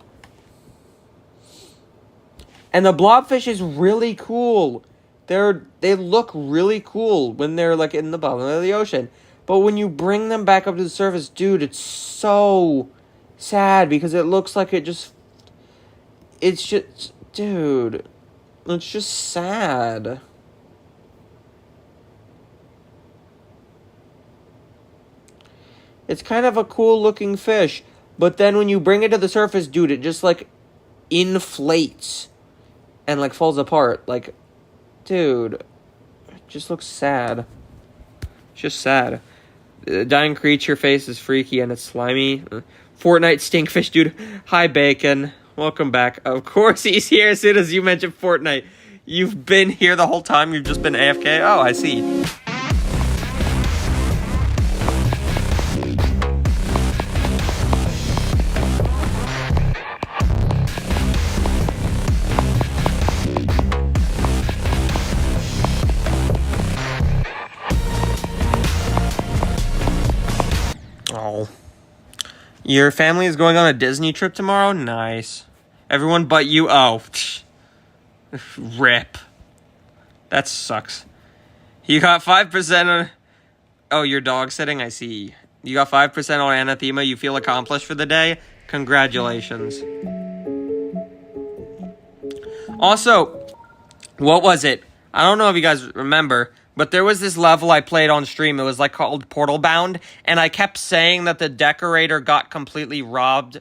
And the blobfish is really cool. They look really cool when they're like in the bottom of the ocean. But when you bring them back up to the surface, dude, it's so sad because it looks like it's just, dude, it's just sad. It's kind of a cool looking fish, but then when you bring it to the surface, dude, it just like inflates and like falls apart. Like, dude, it just looks sad. It's just sad. The dying creature face is freaky and it's slimy. Fortnite stinkfish, dude. Hi, Bacon. Welcome back. Of course he's here as soon as you mentioned Fortnite. You've been here the whole time. You've just been AFK. Oh, I see. Oh. Your family is going on a Disney trip tomorrow? Nice. Everyone but you? Oh. Rip. That sucks. You got 5% on... Oh, you're dog sitting? I see. You got 5% on Anathema. You feel accomplished for the day? Congratulations. Also, what was it? I don't know if you guys remember, but there was this level I played on stream. It was like called Portal Bound, and I kept saying that the decorator got completely robbed,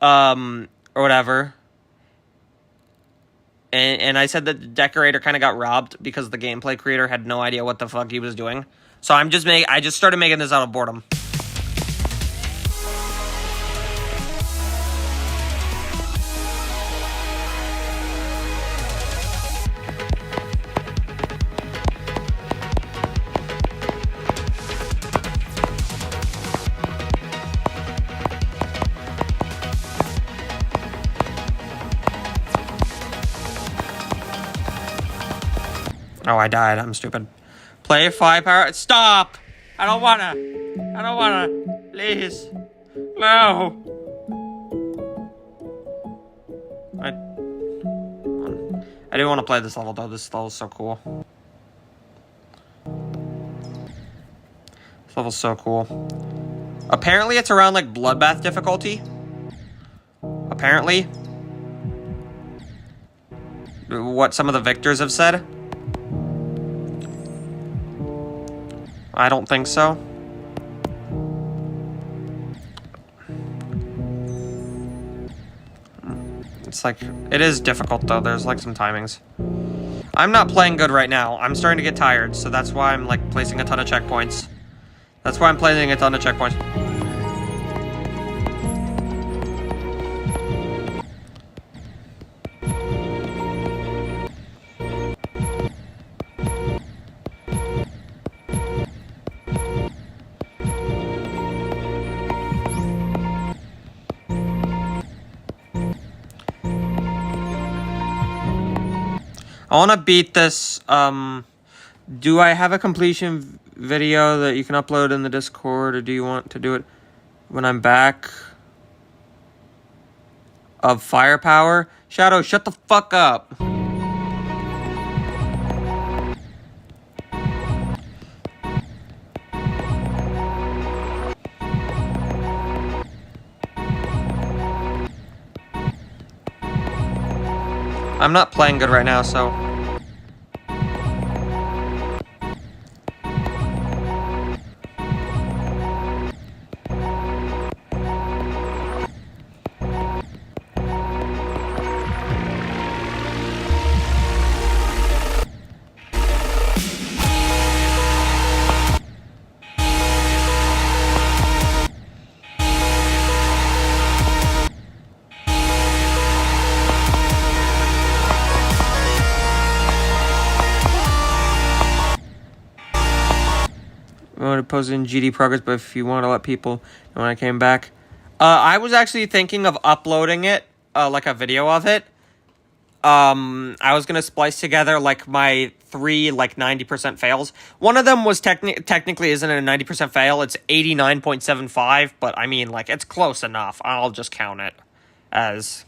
or whatever. And I said that the decorator kind of got robbed because the gameplay creator had no idea what the fuck he was doing. So I just started making this out of boredom. Oh, I died. I'm stupid. Play 5 power. Stop! I don't wanna. Please. No. I didn't want to play this level, though. This level's so cool. This level's so cool. Apparently, it's around, like, Bloodbath difficulty. Apparently. What some of the victors have said. I don't think so. It's like, it is difficult though, there's like some timings. I'm not playing good right now. I'm starting to get tired, so that's why I'm like placing a ton of checkpoints. I want to beat this. Do I have a completion video that you can upload in the Discord, or do you want to do it when I'm back? Of Firepower? Shadow, shut the fuck up. I'm not playing good right now, so... I wanted to post in GD progress, but if you want to let people know when I came back. I was actually thinking of uploading it, like a video of it. I was gonna splice together like my 3 like 90% fails. One of them was technically isn't a 90% fail. It's 89.75, but I mean like it's close enough. I'll just count it as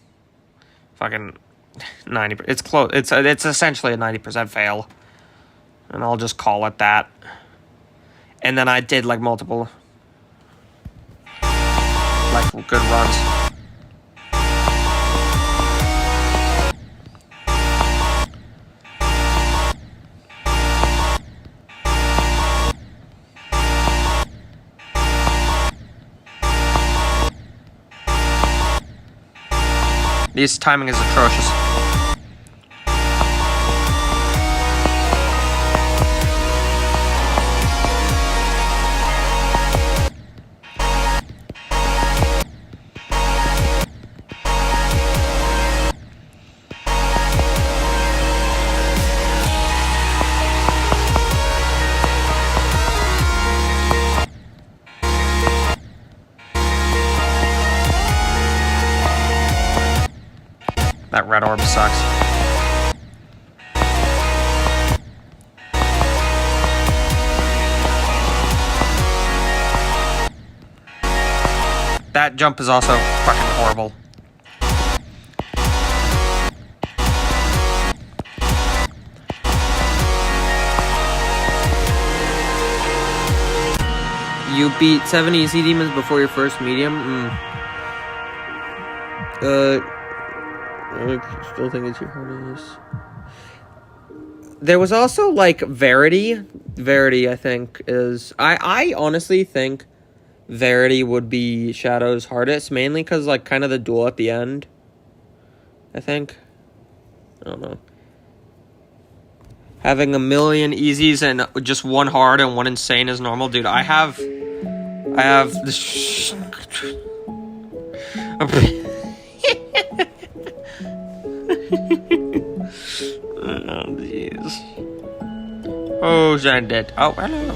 fucking 90. It's close. It's essentially a 90% fail, and I'll just call it that. And then I did like multiple like good runs. This timing is atrocious. That red orb sucks. That jump is also fucking horrible. You beat 7 easy demons before your first medium? I still think it's your hardest. There was also, like, Verity. Verity, I think, is... I honestly think Verity would be Shadow's hardest, mainly because, like, kind of the duel at the end. I think. I don't know. Having a million easies and just one hard and one insane is normal. Dude, I have this... Oh, jeez. Oh, Xandit. Oh, hello.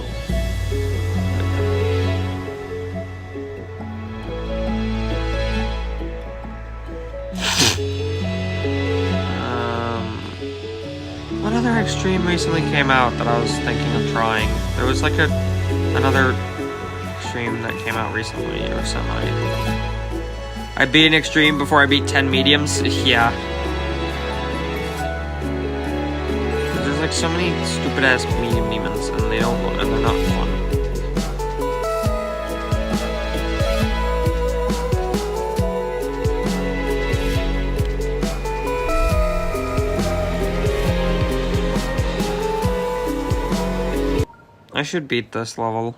What other extreme recently came out that I was thinking of trying? There was like another extreme that came out recently or something. I beat an extreme before I beat 10 mediums. Yeah. There's like so many stupid ass medium demons, and they're not fun. I should beat this level.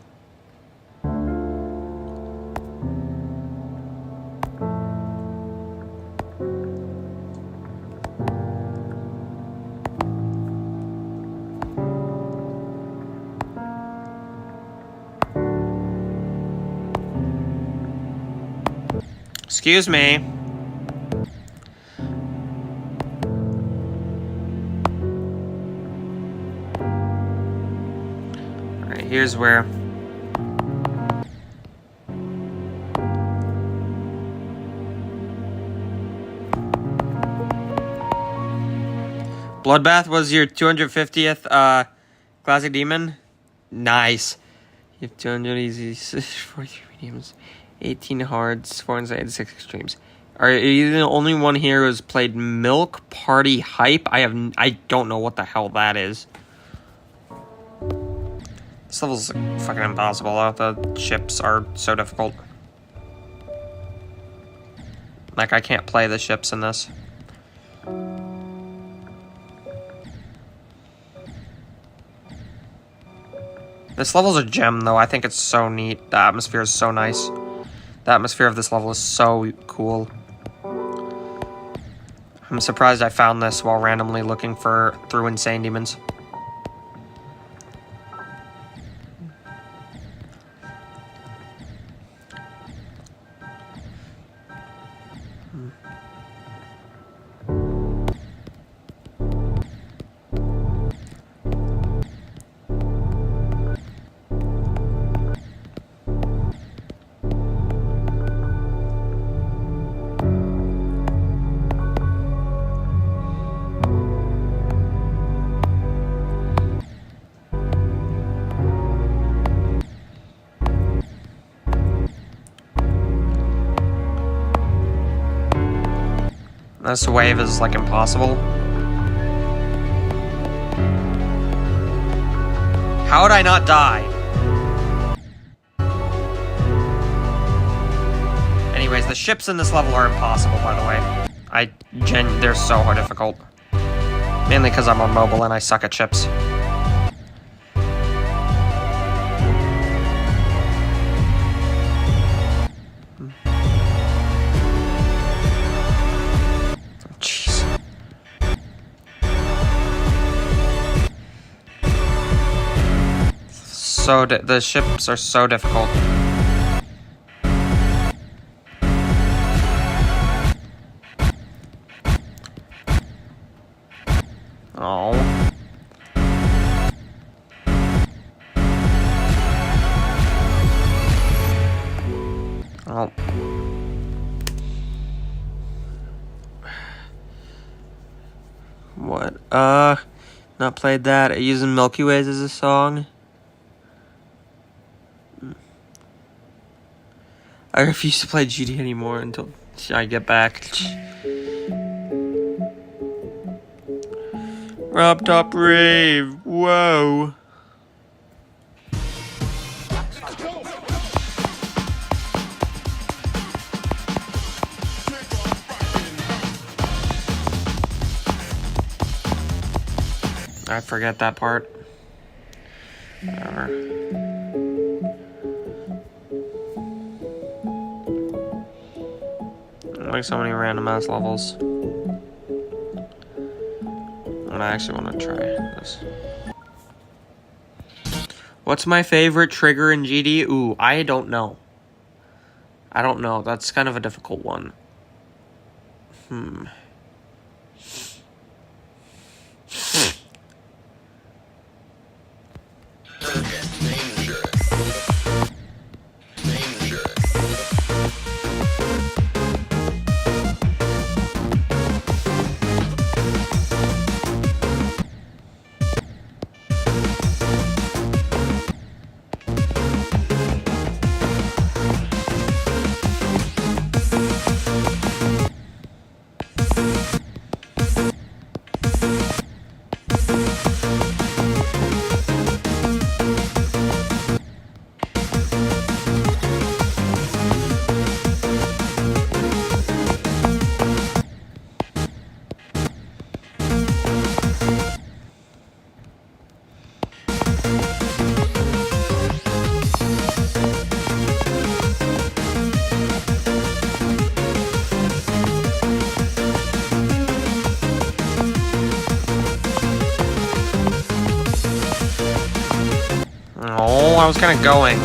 Excuse me. Alright, here's where... Bloodbath was your 250th classic demon? Nice. You have 200 easy, 43 mediums, 18 hards, 486 extremes. Are you the only one here who's played Milk Party Hype? I don't know what the hell that is. This level's fucking impossible. The ships are so difficult. Like, I can't play the ships in this. This level's a gem, though. I think it's so neat. The atmosphere is so nice. The atmosphere of this level is so cool. I'm surprised I found this while randomly looking through Insane Demons. This wave is, like, impossible. How would I not die? Anyways, the ships in this level are impossible, by the way. They're so difficult. Mainly because I'm on mobile and I suck at ships. Jeez. The ships are so difficult. Oh. Oh. What? Not played that. Using Milky Ways as a song. I refuse to play GD anymore until I get back. Rob Top Rave, whoa. I forget that part. Whatever. Like so many random ass levels. And I actually want to try this. What's my favorite trigger in GD? Ooh, I don't know. I don't know. That's kind of a difficult one. Oh, I was kind of going.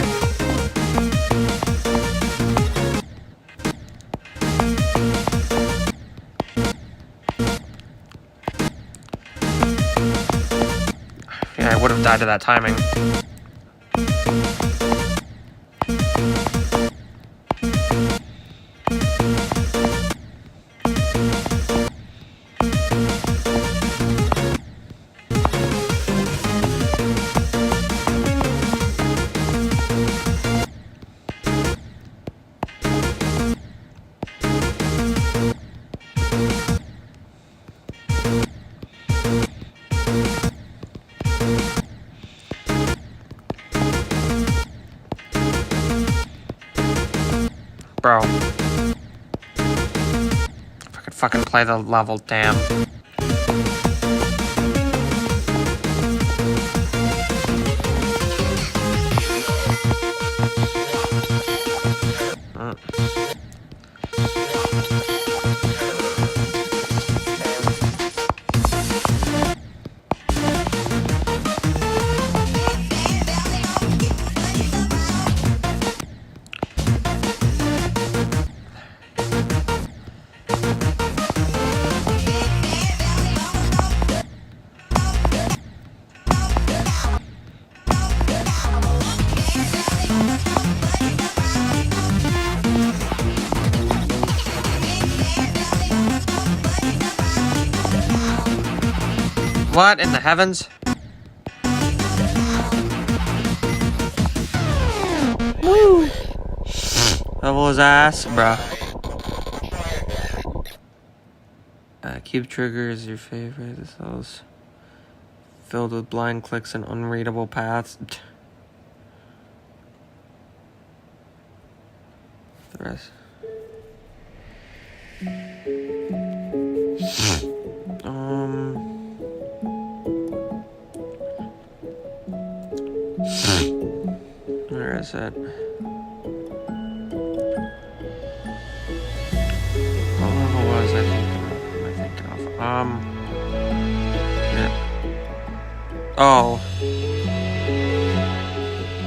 Yeah, I would have died to that timing. Bro. If I could fucking play the level, damn. What in the heavens? Woo! Level his ass, bruh. Cube Trigger is your favorite. This is filled with blind clicks and unreadable paths. The rest. Where is it? What level was I thinking of? Yeah. Oh.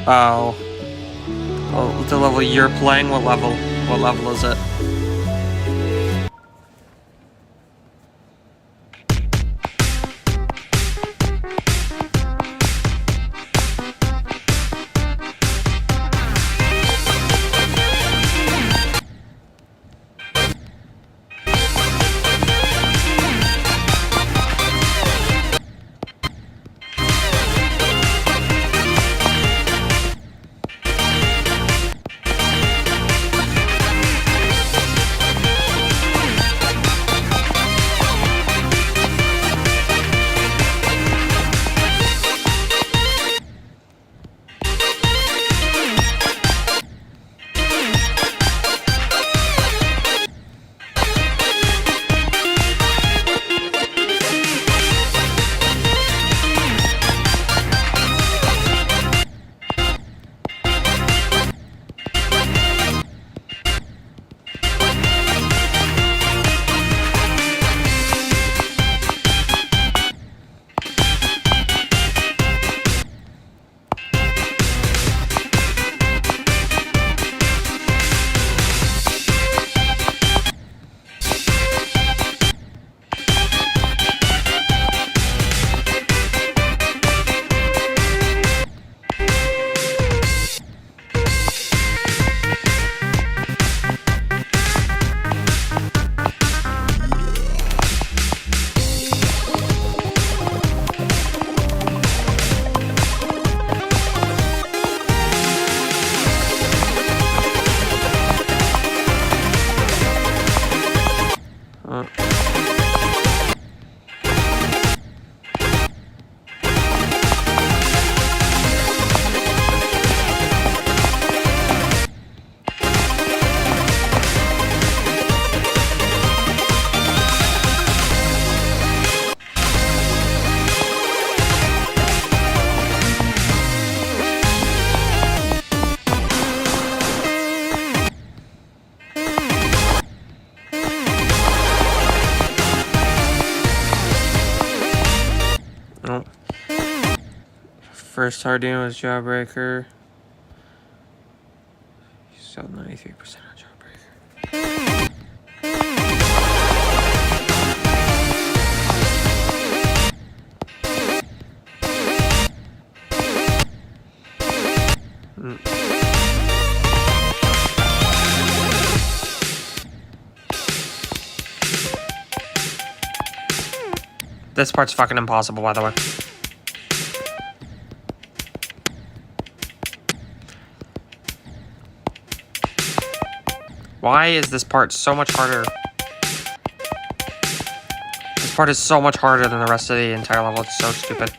Oh, the level you're playing, what level? What level is it? First Hardino was Jawbreaker. Still 93% on Jawbreaker. This part's fucking impossible, by the way. Why is this part so much harder? This part is so much harder than the rest of the entire level. It's so stupid.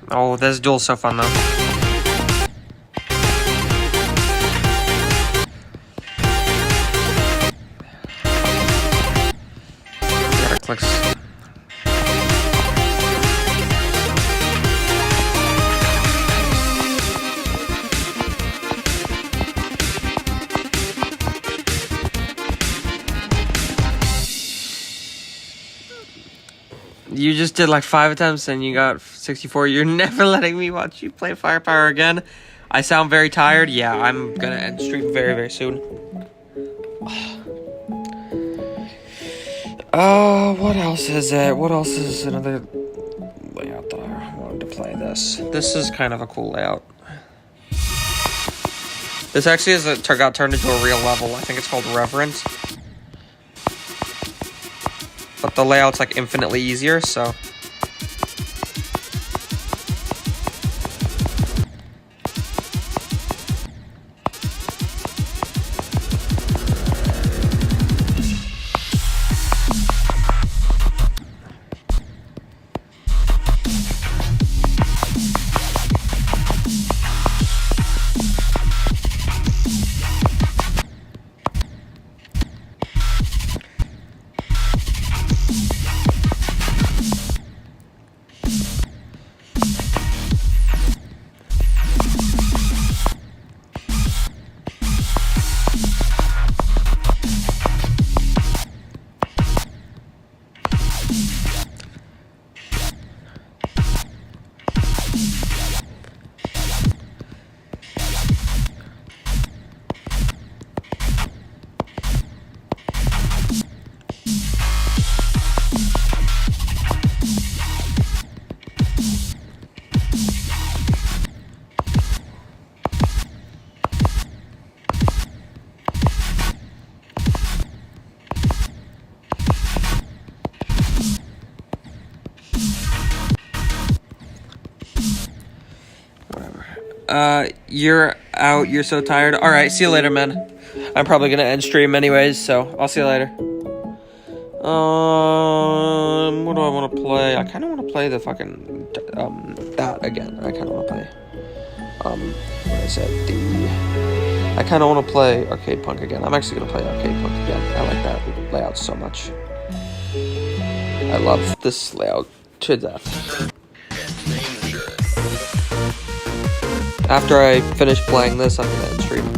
Oh, this duel's so fun, though. Gotta click. You just did like 5 attempts and you got 64. You're never letting me watch you play Firepower again. I sound very tired. Yeah, I'm gonna end stream very, very soon. What else is it? What else is another layout that I wanted to play this? This is kind of a cool layout. This actually got turned into a real level. I think it's called Reverence. But the layout's like infinitely easier, so. You're out. You're so tired. All right, see you later, man. I'm probably gonna end stream anyways, so I'll see you later. What do I want to play? I kind of want to play the fucking that again. I kind of want to play what is it? I kind of want to play Arcade Punk again. I'm actually gonna play Arcade Punk again. I like that layout so much. I love this layout to death. After I finish playing this, I'm gonna end stream.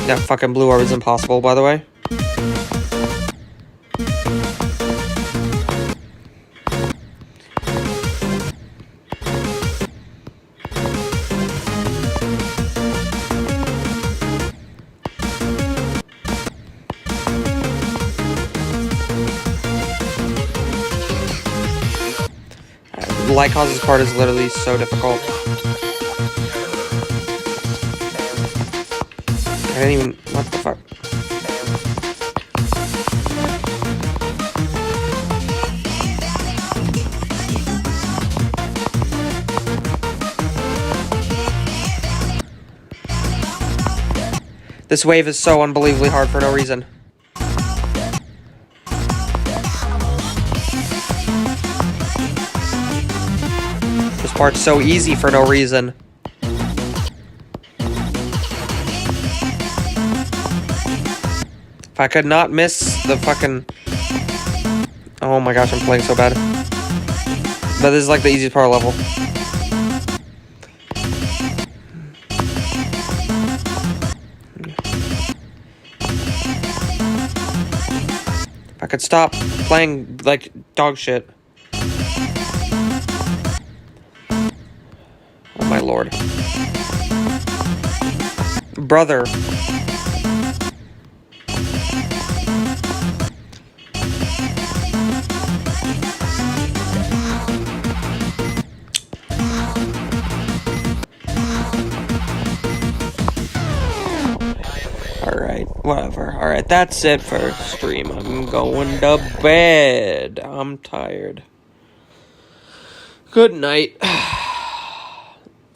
That fucking blue orb is impossible, by the way. Light causes part is literally so difficult. I didn't even. What the fuck? This wave is so unbelievably hard for no reason. This part's so easy for no reason. If I could not miss the fucking... Oh my gosh, I'm playing so bad. But this is like the easiest part of the level. If I could stop playing, like, dog shit. Oh, my lord. Brother. Alright, whatever. Alright, that's it for stream. I'm going to bed. I'm tired. Good night.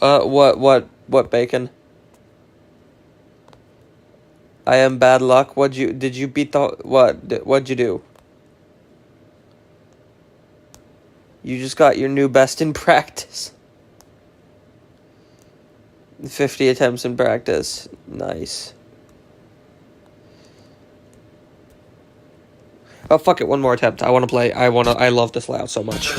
What bacon? I am bad luck. Did you beat what'd you do? You just got your new best in practice. 50 attempts in practice. Nice. Oh, fuck it, one more attempt. I love this layout so much.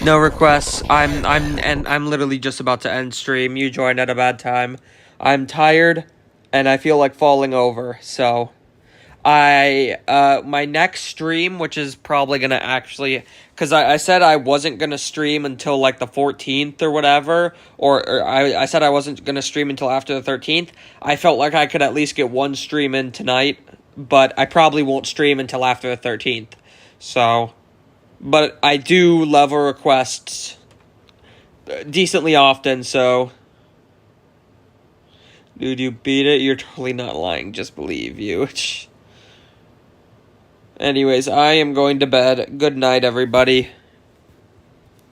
No requests. I'm literally just about to end stream. You joined at a bad time. I'm tired and I feel like falling over. So my next stream, which is probably gonna actually, because I said I wasn't gonna stream until like the 14th or whatever, or I said I wasn't gonna stream until after the 13th. I felt like I could at least get one stream in tonight, but I probably won't stream until after the 13th. So, but I do level requests decently often, so. Dude, you beat it? You're totally not lying, just believe you. Anyways, I am going to bed. Good night, everybody.